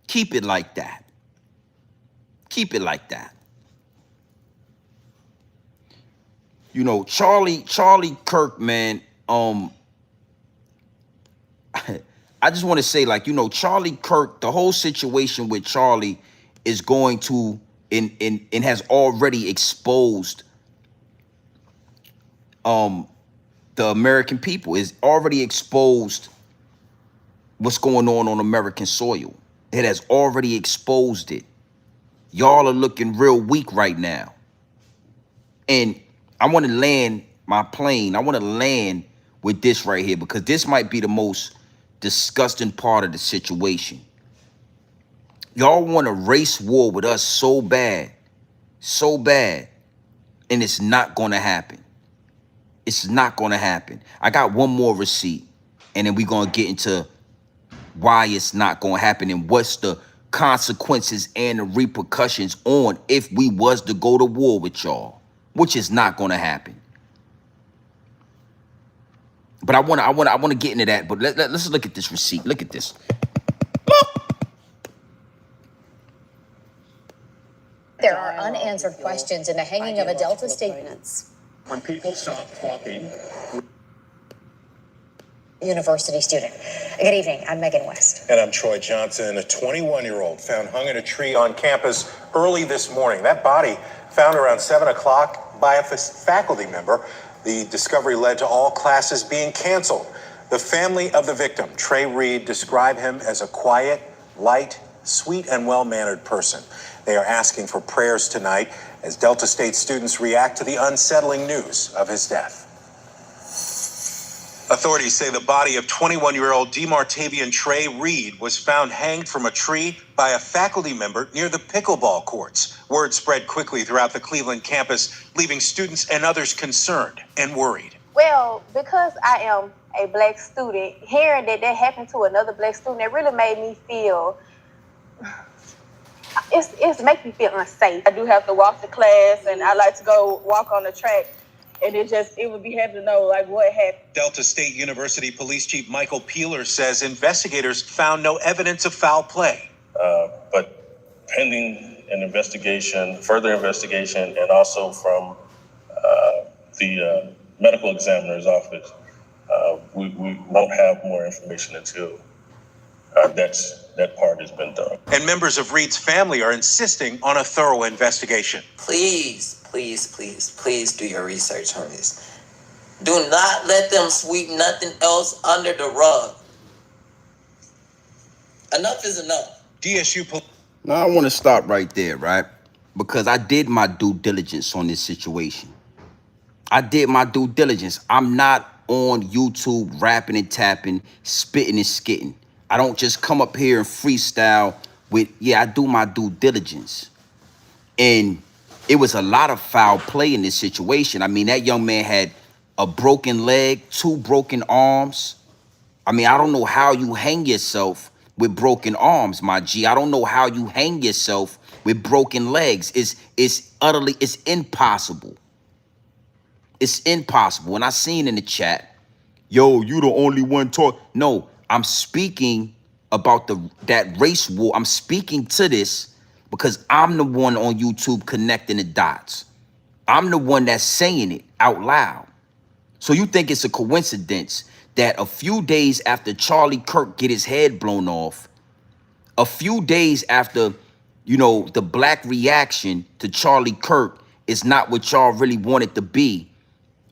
Keep it like that. Keep it like that. You know, Charlie Kirk, man, I just want to say, like, you know, Charlie Kirk, the whole situation with Charlie is going to and has already exposed the American people, is already exposed what's going on American soil. It has already exposed it. Y'all are looking real weak right now. And I want to land my plane. I want to land with this right here, because this might be the most disgusting part of the situation. Y'all want a race war with us so bad, and it's not going to happen. It's not going to happen. I got one more receipt, and then we're going to get into why it's not going to happen and what's the consequences and the repercussions on if we was to go to war with y'all, which is not going to happen. But I want to get into that. But let's look at this receipt. Look at this. There are unanswered questions in the hanging of a Delta State When people stop talking. University student. Good evening. I'm Megan West. And I'm Troy Johnson. A 21-year-old found hung in a tree on campus early this morning. That body found around 7 o'clock by a faculty member. The discovery led to all classes being canceled. The family of the victim, Trey Reed, described him as a quiet, light, sweet, and well-mannered person. They are asking for prayers tonight as Delta State students react to the unsettling news of his death. Authorities say the body of 21-year-old DeMartavian Trey Reed was found hanged from a tree by a faculty member near the pickleball courts. Word spread quickly throughout the Cleveland campus, leaving students and others concerned and worried. Well, because I am a black student, hearing that happened to another black student, it really made me feel, it's make me feel unsafe. I do have to walk to class, and I like to go walk on the track. And it would be happy to know, like, what happened. Delta State University Police Chief Michael Peeler says investigators found no evidence of foul play. But pending an investigation, further investigation, and also from the medical examiner's office, we won't have more information until that part has been done. And members of Reed's family are insisting on a thorough investigation. Please do your research on this. Do not let them sweep nothing else under the rug. Enough is enough. DSU. Now I want to stop right there, right? Because I did my due diligence on this situation. I did my due diligence. I'm not on YouTube rapping and tapping, spitting and skitting. I don't just come up here and freestyle with, I do my due diligence. And it was a lot of foul play in this situation. I mean, that young man had a broken leg, 2 broken arms. I mean, I don't know how you hang yourself with broken arms, my G. I don't know how you hang yourself with broken legs. It's impossible. It's impossible. And I seen in the chat, yo, you the only one talk. No, I'm speaking about that race war. I'm speaking to this because I'm the one on YouTube connecting the dots. I'm the one that's saying it out loud. So you think it's a coincidence that a few days after Charlie Kirk get his head blown off, a few days after, you know, the black reaction to Charlie Kirk is not what y'all really want it to be,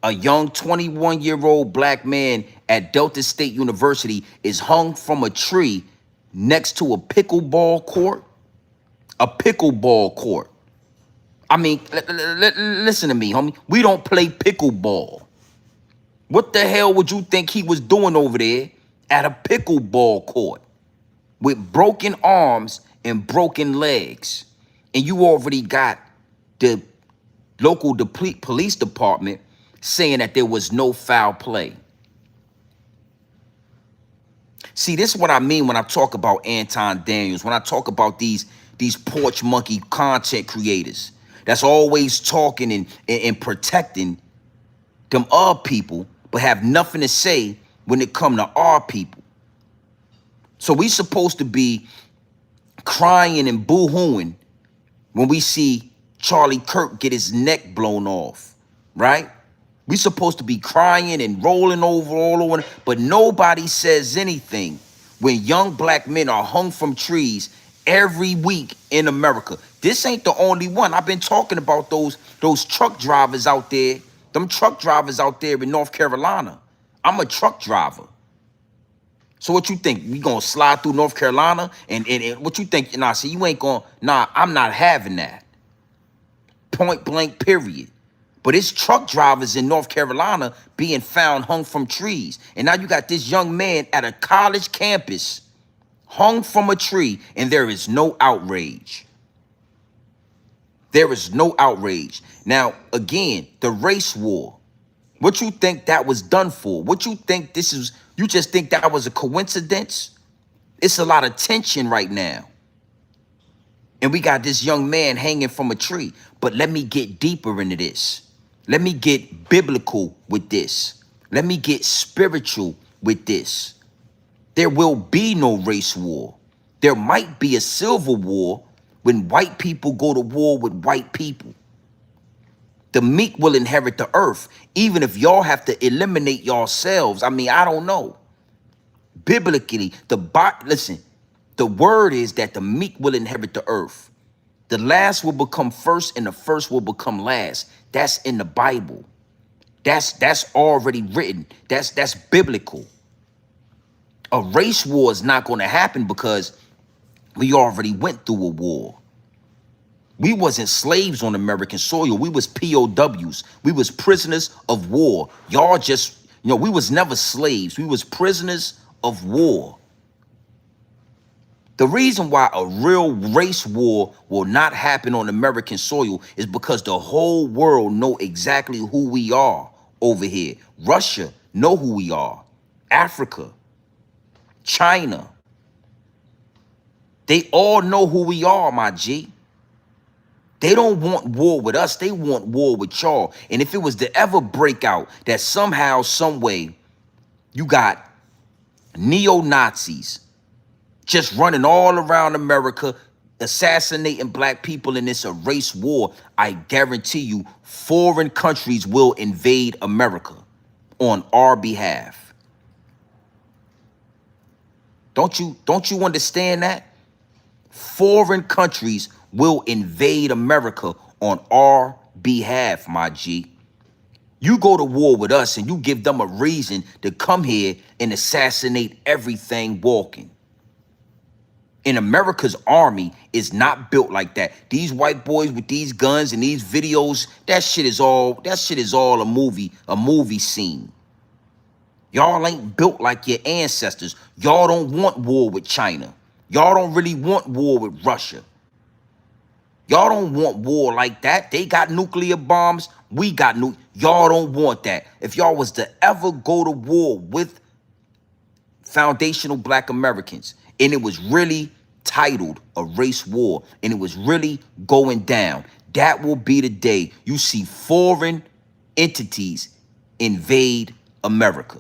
a young 21-year-old black man at Delta State University is hung from a tree next to a pickleball court? A pickleball court. I mean, listen to me, homie. We don't play pickleball. What the hell would you think he was doing over there at a pickleball court with broken arms and broken legs? And you already got the local police department saying that there was no foul play. See, this is what I mean when I talk about Anton Daniels, when I talk about these porch monkey content creators that's always talking and protecting them our people, but have nothing to say when it come to our people. So we supposed to be crying and boo-hooing when we see Charlie Kirk get his neck blown off, right? We supposed to be crying and rolling over all over, but nobody says anything when young black men are hung from trees every week in America. This ain't the only one. I've been talking about those truck drivers out there, them truck drivers out there in North Carolina. I'm a truck driver. So what you think? We gonna slide through North Carolina and what you think? Nah, see, you ain't gonna, nah, I'm not having that. Point blank, period. But it's truck drivers in North Carolina being found hung from trees. And now you got this young man at a college campus hung from a tree, and there is no outrage. There is no outrage. Now, again, the race war. What you think that was done for? What you think this is? You just think that was a coincidence? It's a lot of tension right now. And we got this young man hanging from a tree. But let me get deeper into this. Let me get biblical with this. Let me get spiritual with this. There will be no race war. There might be a civil war when white people go to war with white people. The meek will inherit the earth, even if y'all have to eliminate yourselves. I mean, I don't know. Biblically, listen, the word is that the meek will inherit the earth. The last will become first and the first will become last. That's in the Bible. That's already written. That's biblical. A race war is not going to happen because we already went through a war. We wasn't slaves on American soil. We was POWs. We was prisoners of war. Y'all just, you know, we was never slaves. We was prisoners of war. The reason why a real race war will not happen on American soil is because the whole world know exactly who we are over here. Russia know who we are. Africa, China. They all know who we are, my G. They don't want war with us. They want war with y'all. And if it was to ever break out that somehow, some way, you got neo-Nazis just running all around America, assassinating black people, and it's a race war, I guarantee you, foreign countries will invade America on our behalf. Don't you understand that? Foreign countries will invade America on our behalf, my G. You go to war with us and you give them a reason to come here and assassinate everything walking. And America's army is not built like that. These white boys with these guns and these videos, that shit is all a movie scene. Y'all ain't built like your ancestors. Y'all don't want war with China. Y'all don't really want war with Russia. Y'all don't want war like that. They got nuclear bombs. We got y'all don't want that. If y'all was to ever go to war with foundational black Americans, and it was really titled a race war, and it was really going down, that will be the day you see foreign entities invade America.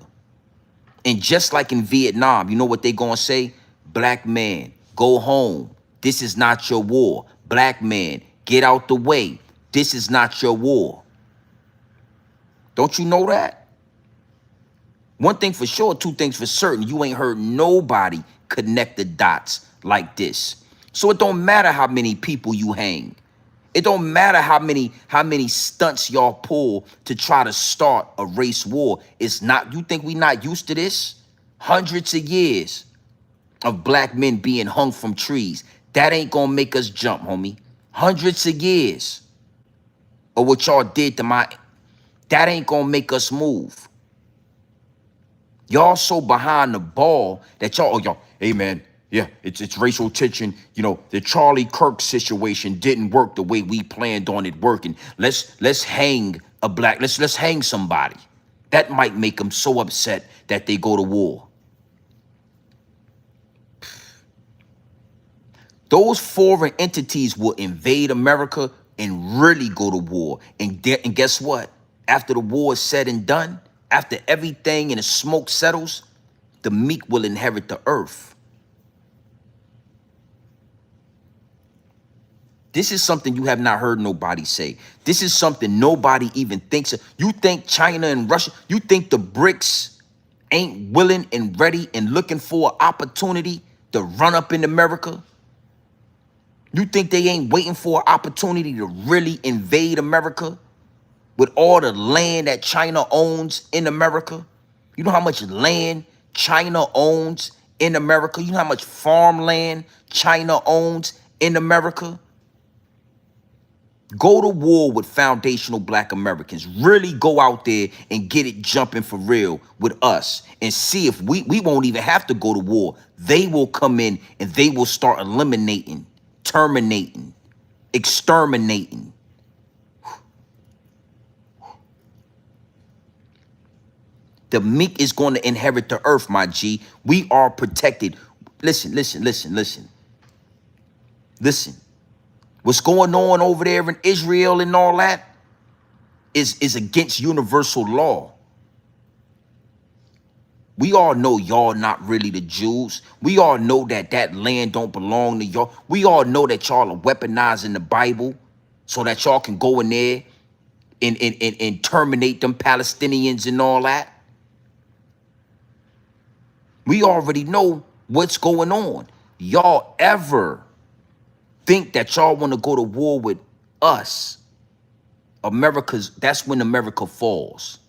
And just like in Vietnam, you know what they gonna say? Black man, go home. This is not your war. Black man, get out the way. This is not your war. Don't you know that? One thing for sure, two things for certain. You ain't heard nobody connect the dots like this. So it don't matter how many people you hang. It don't matter how many stunts y'all pull to try to start a race war. It's not, you think we not used to this? Hundreds of years of black men being hung from trees. That ain't gonna make us jump, homie. Hundreds of years of what y'all did to that ain't gonna make us move. Y'all so behind the ball that y'all, hey man, yeah, it's racial tension. You know, the Charlie Kirk situation didn't work the way we planned on it working. Let's hang a black, let's hang somebody. That might make them so upset that they go to war. Those foreign entities will invade America and really go to war. And guess what? After the war is said and done, after everything and the smoke settles, the meek will inherit the earth. This is something you have not heard nobody say. This is something nobody even thinks of. You think China and Russia, you think the BRICS ain't willing and ready and looking for an opportunity to run up in America? You think they ain't waiting for an opportunity to really invade America with all the land that China owns in America? You know how much land China owns in America? You know how much farmland China owns in America? Go to war with foundational black Americans. Really go out there and get it jumping for real with us and see if we won't even have to go to war. They will come in and they will start eliminating, terminating, exterminating. The meek is going to inherit the earth, my G. We are protected. Listen. What's going on over there in Israel and all that is against universal law. We all know y'all not really the Jews. We all know that that land don't belong to y'all. We all know that y'all are weaponizing the Bible so that y'all can go in there and terminate them Palestinians and all that. We already know what's going on. Y'all ever think that y'all want to go to war with us? That's when America falls.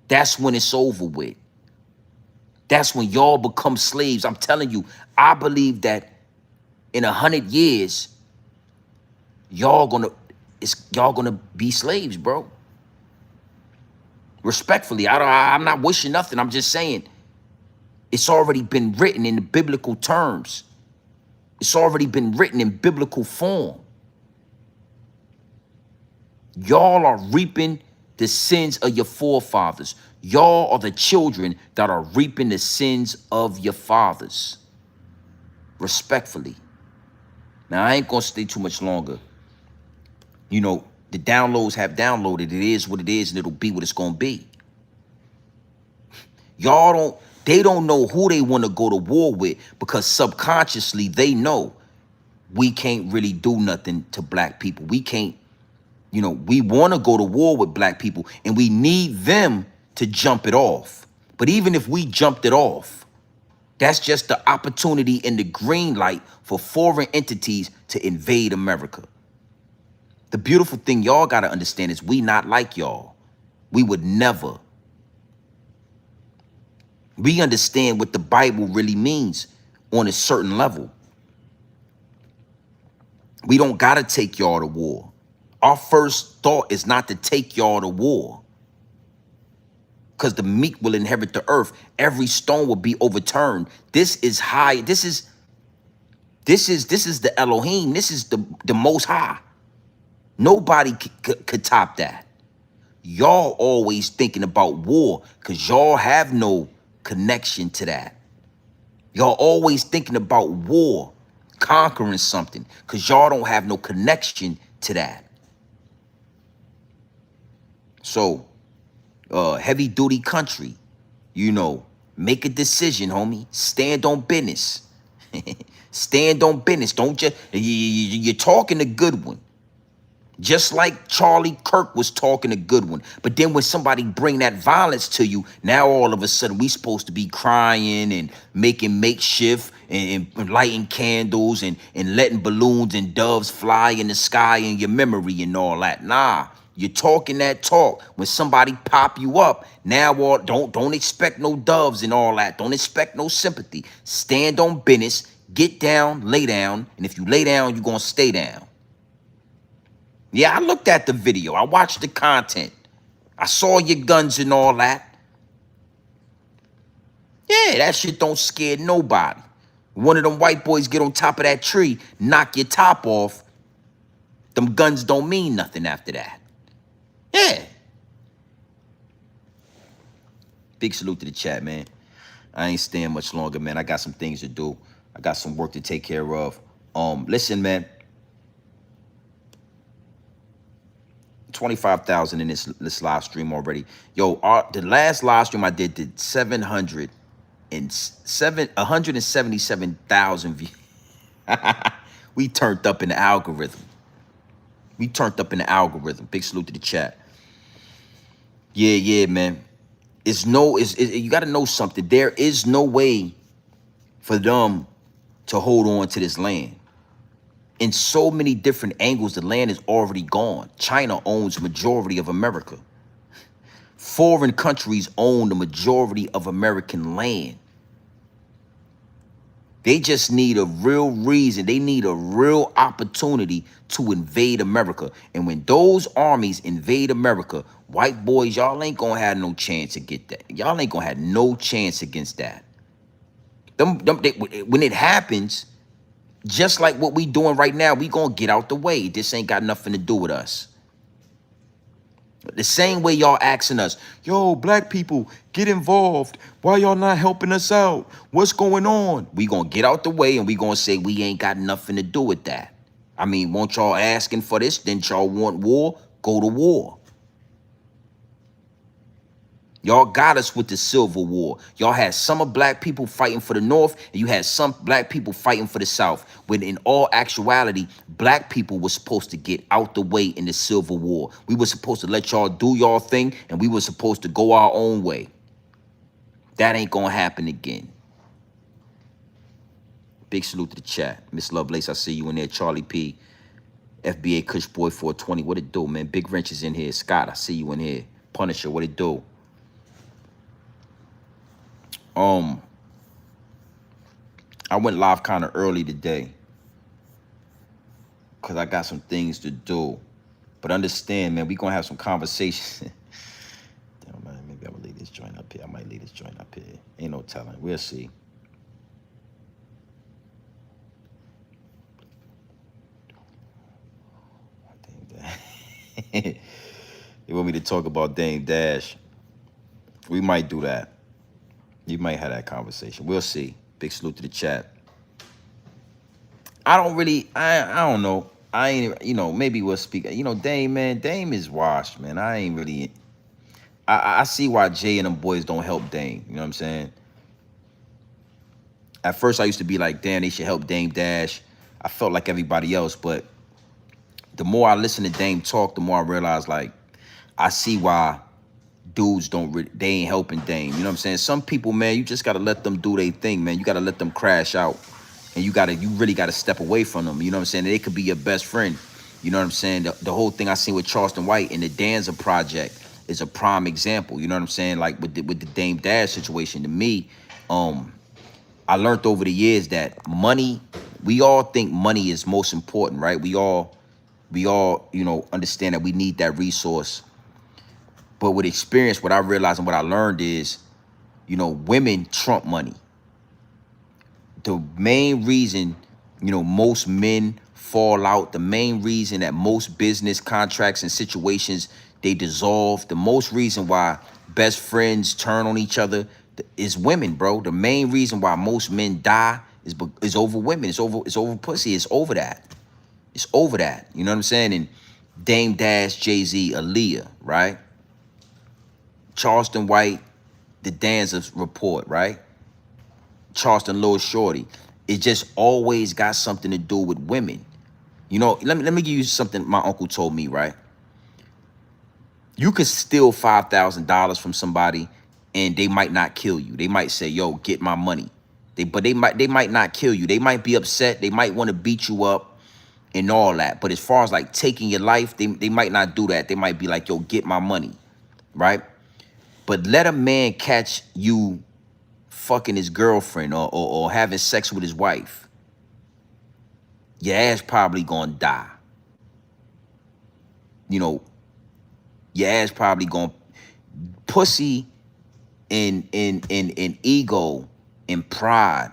That's when it's over with. That's when y'all become slaves. I'm telling you, I believe that in 100 years, y'all gonna be slaves, bro. Respectfully, I'm not wishing nothing. I'm just saying it's already been written in the biblical terms. It's already been written in biblical form. Y'all are reaping the sins of your forefathers. Y'all are the children that are reaping the sins of your fathers. Respectfully. Now, I ain't gonna stay too much longer. You know, the downloads have downloaded. It is what it is, and it'll be what it's gonna be. They don't know who they want to go to war with because subconsciously they know we can't really do nothing to black people. We can't, we want to go to war with black people and we need them to jump it off. But even if we jumped it off, that's just the opportunity and the green light for foreign entities to invade America. The beautiful thing y'all got to understand is we not like y'all. We would never. We understand what the Bible really means on a certain level. We don't got to take y'all to war. Our first thought is not to take y'all to war. Because the meek will inherit the earth. Every stone will be overturned. This is high. This is the Elohim. This is the Most High. Nobody could top that. Y'all always thinking about war because y'all have no connection to that. Y'all always thinking about war, conquering something, because y'all don't have no connection to that. So, heavy duty country, make a decision, homie. Stand on business. Stand on business. Don't just, you're talking a good one. Just like Charlie Kirk was talking a good one. But then when somebody bring that violence to you, now all of a sudden we supposed to be crying and making makeshift and lighting candles and letting balloons and doves fly in the sky in your memory and all that. Nah, you're talking that talk. When somebody pop you up, now all, don't expect no doves and all that. Don't expect no sympathy. Stand on business, get down, lay down, and if you lay down, you're gonna stay down. Yeah, I looked at the video. I watched the content. I saw your guns and all that. Yeah, that shit don't scare nobody. One of them white boys get on top of that tree, knock your top off. Them guns don't mean nothing after that. Yeah. Big salute to the chat, man. I ain't staying much longer, man. I got some things to do. I got some work to take care of. Listen, man. 25,000 in this live stream already. Yo, the last live stream I did 177,000 views. We turned up in the algorithm. Big salute to the chat. Yeah, man. You got to know something. There is no way for them to hold on to this land. In so many different angles, the land is already gone. China owns the majority of America. Foreign countries own the majority of American land. They just need a real reason. They need a real opportunity to invade America. And when those armies invade America, white boys, y'all ain't gonna have no chance to get that. Y'all ain't gonna have no chance against that. When it happens, just like what we doing right now, we gonna get out the way. This ain't got nothing to do with us. The same way y'all asking us, yo, black people, get involved. Why y'all not helping us out? What's going on? We gonna get out the way and we gonna say we ain't got nothing to do with that. I mean, won't y'all asking for this? Then y'all want war? Go to war. Y'all got us with the Civil War. Y'all had some of black people fighting for the North, and you had some black people fighting for the South. When in all actuality, black people were supposed to get out the way in the Civil War. We were supposed to let y'all do y'all thing, and we were supposed to go our own way. That ain't gonna happen again. Big salute to the chat. Miss Lovelace, I see you in there. Charlie P. FBA Kush Boy 420. What it do, man? Big Wrench is in here. Scott, I see you in here. Punisher, what it do? I went live kind of early today because I got some things to do. But understand, man, we gonna have some conversations. Damn, man, maybe I'm gonna leave this joint up here. I might leave this joint up here. Ain't no telling. We'll see. They want me to talk about Dame Dash. We might do that. You might have that conversation. We'll see. Big salute to the chat. I don't know. I ain't, maybe we'll speak. Dame, man, Dame is washed, man. I ain't really, I see why Jay and them boys don't help Dame. You know what I'm saying? At first, I used to be like, damn, they should help Dame Dash. I felt like everybody else, but the more I listen to Dame talk, the more I realize, like, I see why dudes they ain't helping Dame. You know what I'm saying? Some people, man, you just got to let them do their thing, man. You got to let them crash out. And you really got to step away from them. You know what I'm saying? They could be your best friend. You know what I'm saying? The whole thing I seen with Charleston White and the Danza Project is a prime example. You know what I'm saying? Like with the Dame Dash situation, to me, I learned over the years that money, we all think money is most important, right? We all, understand that we need that resource. But with experience, what I realized and what I learned is, women trump money. The main reason, most men fall out, the main reason that most business contracts and situations, they dissolve, the most reason why best friends turn on each other is women, bro. The main reason why most men die is over women. It's over pussy. It's over that. It's over that. You know what I'm saying? And Dame Dash, Jay-Z, Aaliyah, right? Charleston White, the Danza report, right? Charleston Lil Shorty. it just always got something to do with women. You know, let me give you something my uncle told me, right? You could steal $5,000 from somebody and they might not kill you. They might say, yo, get my money. But they might not kill you. They might be upset. They might want to beat you up and all that. But as far as like taking your life, they might not do that. They might be like, yo, get my money, right? But let a man catch you fucking his girlfriend or having sex with his wife, your ass probably gonna die. You know, your ass probably gonna pussy and ego and pride.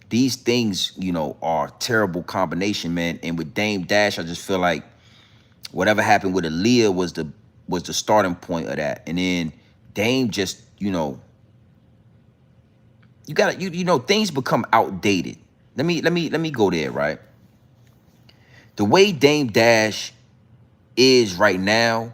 These things, you know, are a terrible combination, man. And with Dame Dash, I just feel like whatever happened with Aaliyah was the starting point of that. And then Dame just, you know, you gotta, you know, things become outdated. Let me go there, right? The way Dame Dash is right now,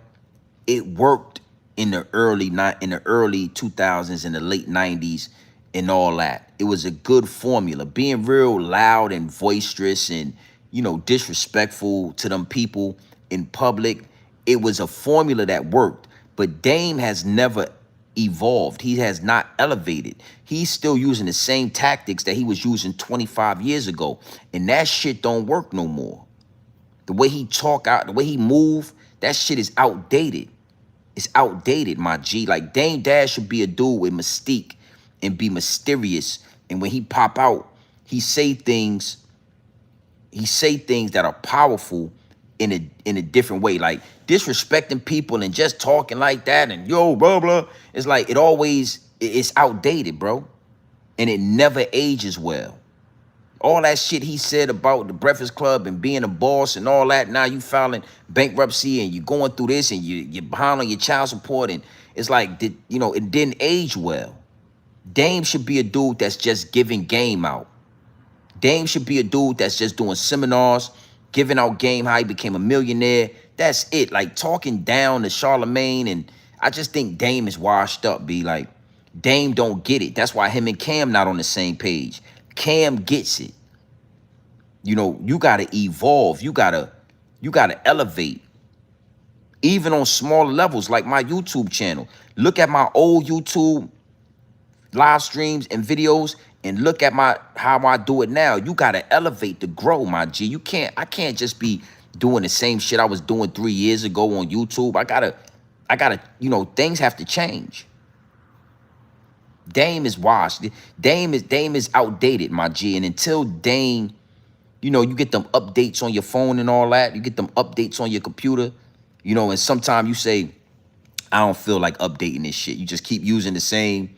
it worked in the early 2000s and the late 90s and all that. It was a good formula. Being real loud and boisterous and, you know, disrespectful to them people in public, it was a formula that worked. But Dame has never evolved. He has not elevated. He's still using the same tactics that he was using 25 years ago. And that shit don't work no more. The way he talk out, the way he move, that shit is outdated. It's outdated, my G. Like, Dame Dash should be a dude with mystique and be mysterious. And when he pop out, he say things that are powerful in a different way. Like, disrespecting people and just talking like that and yo, blah, blah. It's like, it's outdated, bro. And it never ages well. All that shit he said about the Breakfast Club and being a boss and all that. Now you filing bankruptcy and you're going through this and you're behind on your child support. And it's like, you know, it didn't age well. Dame should be a dude that's just giving game out. Dame should be a dude that's just doing seminars, giving out game, how he became a millionaire. That's it. Like, talking down to Charlemagne. And I just think Dame is washed up, B. Like, Dame don't get it. That's why him and Cam not on the same page. Cam gets it. You know, you gotta evolve. You gotta elevate. Even on smaller levels, like my YouTube channel. Look at my old YouTube live streams and videos and look at how I do it now. You gotta elevate to grow, my G. I can't just be doing the same shit I was doing 3 years ago on YouTube. I gotta, you know, things have to change. Dame is washed. Dame is outdated, my G. And until Dame, you know, you get them updates on your phone and all that. You get them updates on your computer, you know, and sometimes you say, I don't feel like updating this shit. You just keep using the same.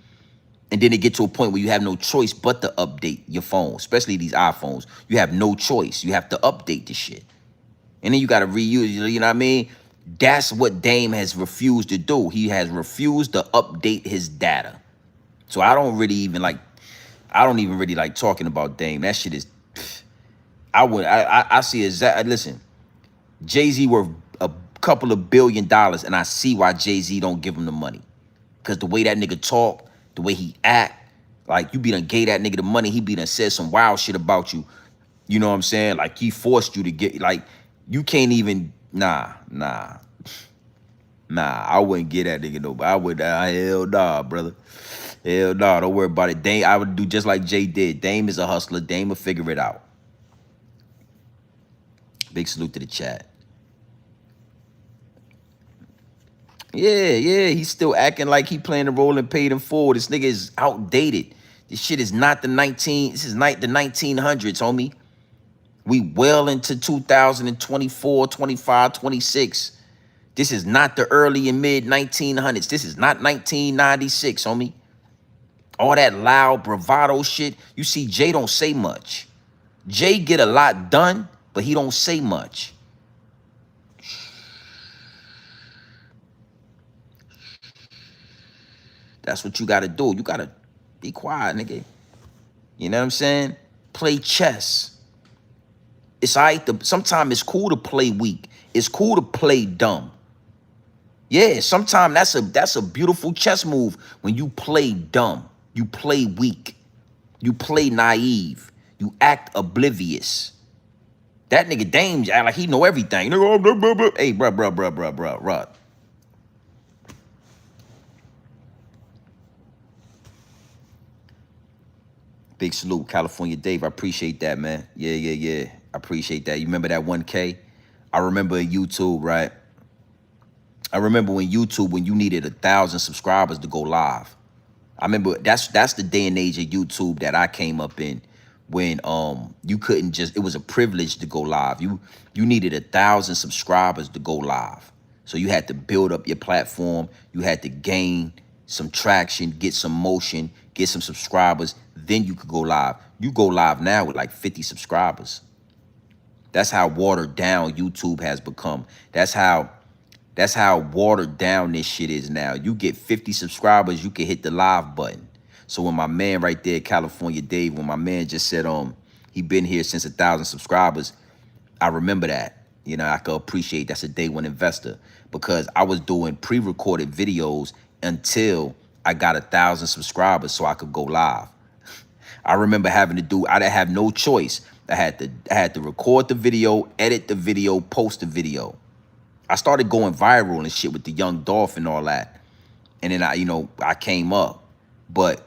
And then it get to a point where you have no choice but to update your phone, especially these iPhones. You have no choice. You have to update this shit. And then you got to reuse, you know what I mean? That's what Dame has refused to do. He has refused to update his data. So I don't even really like talking about Dame. That shit is, I see exactly, listen, Jay-Z worth a couple of $1 billion and I see why Jay-Z don't give him the money. Because the way that nigga talk, the way he act, like you be done gave that nigga the money, he be done said some wild shit about you. You know what I'm saying? Like he forced you to get, like you can't even, nah, I wouldn't get that nigga nobody. I would, hell nah, brother. Hell nah, don't worry about it. Dame, I would do just like Jay did. Dame is a hustler. Dame will figure it out. Big salute to the chat. Yeah, he's still acting like he playing the role and paid him forward. This nigga is outdated. This shit is not the 1900s, homie. We well into 2024, 25, 26. This is not the early and mid 1900s. This is not 1996, homie. All that loud bravado shit. You see, Jay don't say much. Jay get a lot done, but he don't say much. That's what you got to do. You got to be quiet, nigga. You know what I'm saying? Play chess. It's all right. Sometimes it's cool to play weak. It's cool to play dumb. Yeah, sometimes that's a beautiful chess move when you play dumb. You play weak. You play naive. You act oblivious. That nigga Dames act like he know everything. Hey, bruh. Big salute, California Dave. I appreciate that, man. Yeah. I appreciate that. You remember that 1K? I remember in YouTube, right? I remember when YouTube, when you needed 1,000 subscribers to go live. I remember that's the day and age of YouTube that I came up in, when you couldn't just, it was a privilege to go live. You needed 1,000 subscribers to go live. So you had to build up your platform. You had to gain some traction, get some motion, get some subscribers. Then you could go live. You go live now with like 50 subscribers. That's how watered down YouTube has become. That's how watered down this shit is now. You get 50 subscribers, you can hit the live button. So when my man right there, California Dave, when my man just said he been here since 1,000 subscribers, I remember that. You know, I could appreciate that's a day one investor, because I was doing pre-recorded videos until I got 1,000 subscribers so I could go live. I remember having to do, I didn't have no choice. I had to record the video, edit the video, post the video. I started going viral and shit with the Young Dolph and all that. And then I came up. But,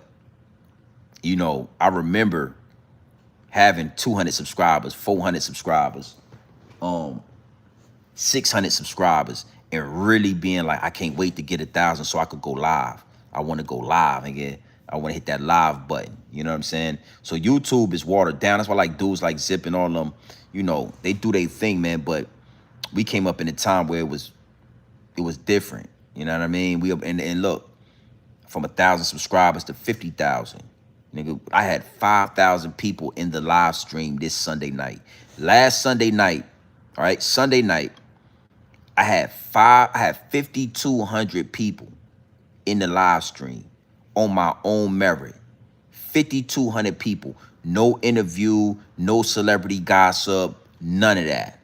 I remember having 200 subscribers, 400 subscribers, 600 subscribers, and really being like, I can't wait to get 1,000 so I could go live. I want to go live again. I want to hit that live button. You know what I'm saying? So YouTube is watered down. That's why like dudes like Zip and all them, they do their thing, man. But we came up in a time where it was different. You know what I mean? And look, from 1,000 subscribers to 50,000. Nigga, I had 5,000 people in the live stream this Sunday night. Last Sunday night, all right, Sunday night, I had 5,200 people in the live stream on my own merit. 5,200 people. No interview, no celebrity gossip, none of that.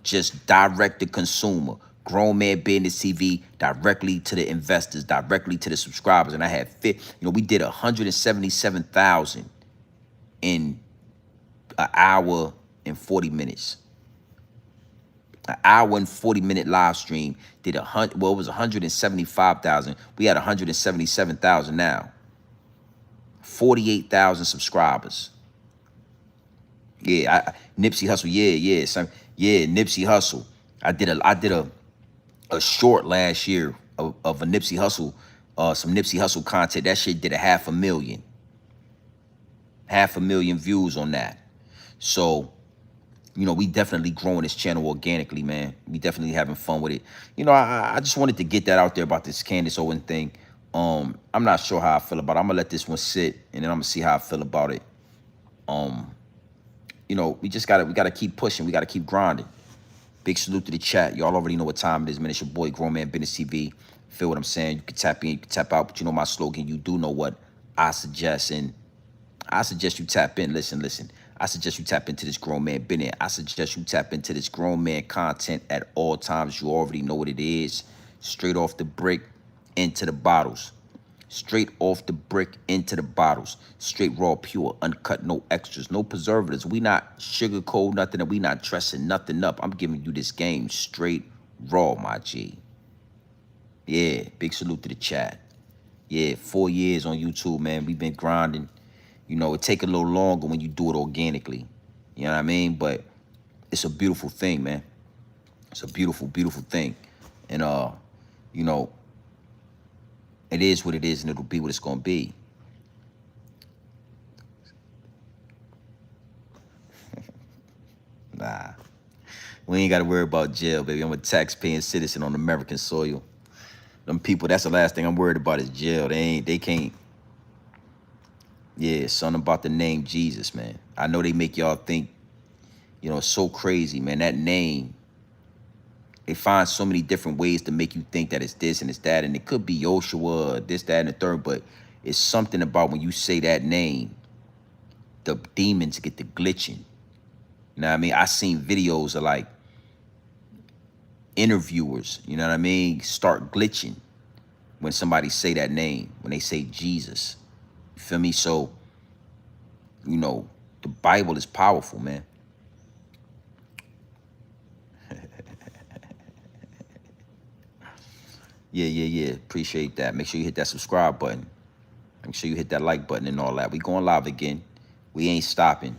Just direct to consumer. Grown Man Business TV, directly to the investors, directly to the subscribers. And I had, we did 177,000 in an hour and 40 minutes. An hour and 40-minute live stream did it was 175,000. We had 177,000 now. 48,000 subscribers. Yeah, Nipsey Hussle. Yeah, Nipsey Hussle. I did a short last year of a Nipsey Hussle, some Nipsey Hussle content. That shit did 500,000. 500,000 views on that. So, we definitely growing this channel organically, man. We definitely having fun with it. I just wanted to get that out there about this Candace Owens thing. I'm not sure how I feel about it. I'm gonna let this one sit, and then I'm gonna see how I feel about it. We gotta keep pushing. We gotta keep grinding. Big salute to the chat. Y'all already know what time it is, man. It's your boy, Grown Man Business TV. Feel what I'm saying? You can tap in, you can tap out, but my slogan. You do know what I suggest, and I suggest you tap in. Listen. I suggest you tap into this Grown Man Business. I suggest you tap into this grown man content at all times. You already know what it is. Straight off the brick into the bottles. Straight off the brick into the bottles. Straight raw, pure, uncut, no extras, no preservatives. We not sugarcoat nothing, and we not dressing nothing up. I'm giving you this game straight raw, my G. Yeah, big salute to the chat. Yeah, 4 years on YouTube, man. We've been grinding. It take a little longer when you do it organically. You know what I mean? But it's a beautiful thing, man. It's a beautiful, beautiful thing. And, it is what it is, and it'll be what it's going to be. Nah. We ain't got to worry about jail, baby. I'm a tax-paying citizen on American soil. Them people, that's the last thing I'm worried about is jail. They can't. Yeah, something about the name Jesus, man. I know they make y'all think, it's so crazy, man. That name, they find so many different ways to make you think that it's this and it's that. And it could be Yoshua, this, that, and the third. But it's something about when you say that name, the demons get to glitching. You know what I mean? I seen videos of like interviewers, you know what I mean, start glitching when somebody say that name, when they say Jesus. You feel me? So, the The Bible is powerful, man. Yeah. Appreciate that. Make sure you hit that subscribe button. Make sure you hit that like button and all that. We going live again. We ain't stopping.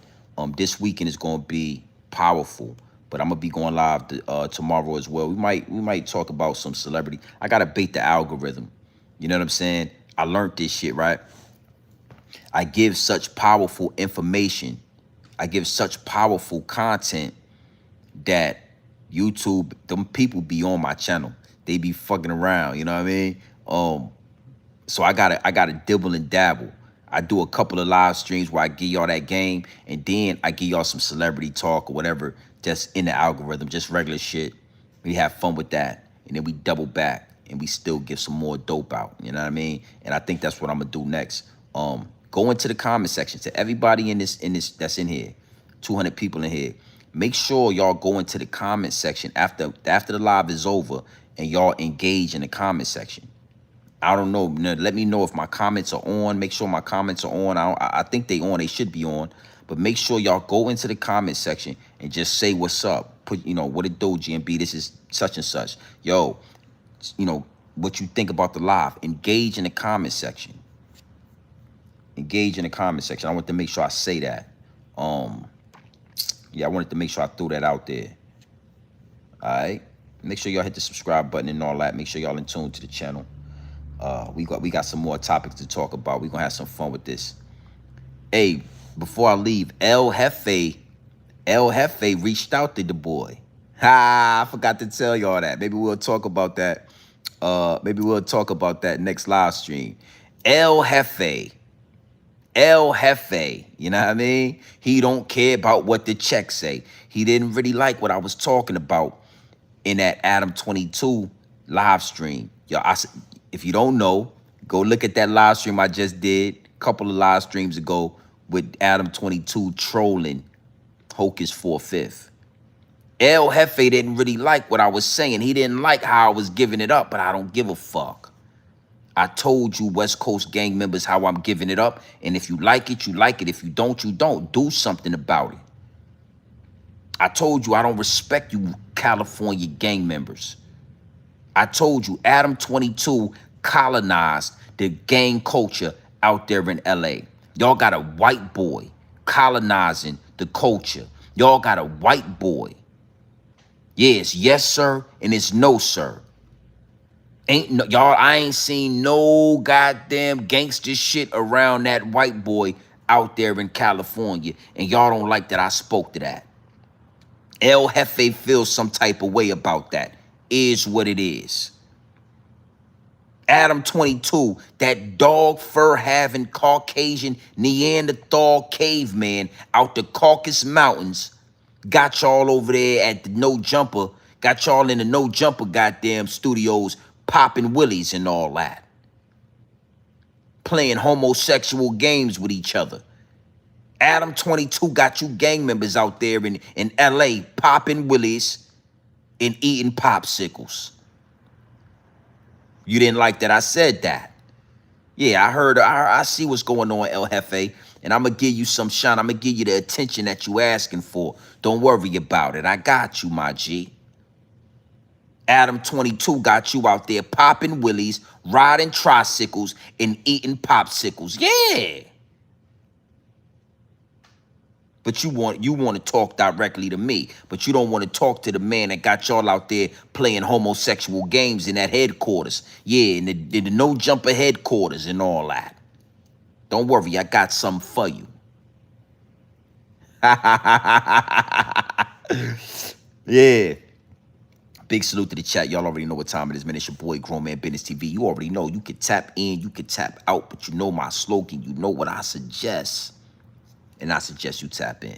This weekend is gonna be powerful, but I'm gonna be going live tomorrow as well. We might talk about some celebrity. I gotta bait the algorithm. You know what I'm saying? I learned this shit, right? I give such powerful information. I give such powerful content that YouTube, them people be on my channel. They be fucking around, you know what I mean? So I gotta dibble and dabble. I do a couple of live streams where I give y'all that game, and then I give y'all some celebrity talk or whatever, just in the algorithm, just regular shit. We have fun with that, and then we double back, and we still give some more dope out. You know what I mean? And I think that's what I'm gonna do next. Go into the comment section. To everybody in this that's in here, 200 people in here. Make sure y'all go into the comment section after the live is over, and y'all engage in the comment section. I don't know. Let me know if my comments are on. Make sure my comments are on. I think they on. They should be on. But make sure y'all go into the comment section and just say what's up. Put, what it do, GMB. This is such and such. Yo, what you think about the live. Engage in the comment section. Engage in the comment section. I want to make sure I say that. Yeah, I wanted to make sure I threw that out there. All right. Make sure y'all hit the subscribe button and all that. Make sure y'all in tune to the channel. We got some more topics to talk about. We're gonna have some fun with this. Hey, before I leave, El Jefe reached out to the boy. I forgot to tell y'all that. Maybe we'll talk about that. Maybe we'll talk about that next live stream. El Jefe, you know what I mean? He don't care about what the checks say. He didn't really like what I was talking about in that Adam 22 live stream. Yo, if you don't know, go look at that live stream I just did a couple of live streams ago with Adam 22 trolling Hocus 4/5. El Jefe didn't really like what I was saying. He didn't like how I was giving it up, but I don't give a fuck. I told you West Coast gang members how I'm giving it up, and if you like it, you like it. If you don't, you don't. Do something about it. I told you I don't respect you California gang members. I told you Adam 22 colonized the gang culture out there in LA. Y'all got a white boy colonizing the culture. Y'all got a white boy. Yes, yes, sir, and it's no, sir. Y'all, I ain't seen no goddamn gangster shit around that white boy out there in California, and y'all don't like that I spoke to that. El Jefe feels some type of way about that. Is what it is. Adam 22, that dog fur having Caucasian Neanderthal caveman out the Caucasus Mountains, got y'all over there at the No Jumper, got y'all in the No Jumper goddamn studios popping willies and all that. Playing homosexual games with each other. Adam 22 got you gang members out there in LA popping willies and eating popsicles. You didn't like that I said that. Yeah, I heard, I see what's going on, El Jefe, and I'm going to give you some shine. I'm going to give you the attention that you asking for. Don't worry about it. I got you, my G. Adam 22 got you out there popping willies, riding tricycles, and eating popsicles. Yeah. But you want to talk directly to me, but you don't want to talk to the man that got y'all out there playing homosexual games in that headquarters. Yeah, in the No Jumper headquarters and all that. Don't worry, I got something for you. Yeah. Big salute to the chat. Y'all already know what time it is, man. It's your boy, Grown Man Business TV. You already know. You can tap in, you can tap out, but you know my slogan. You know what I suggest. And I suggest you tap in.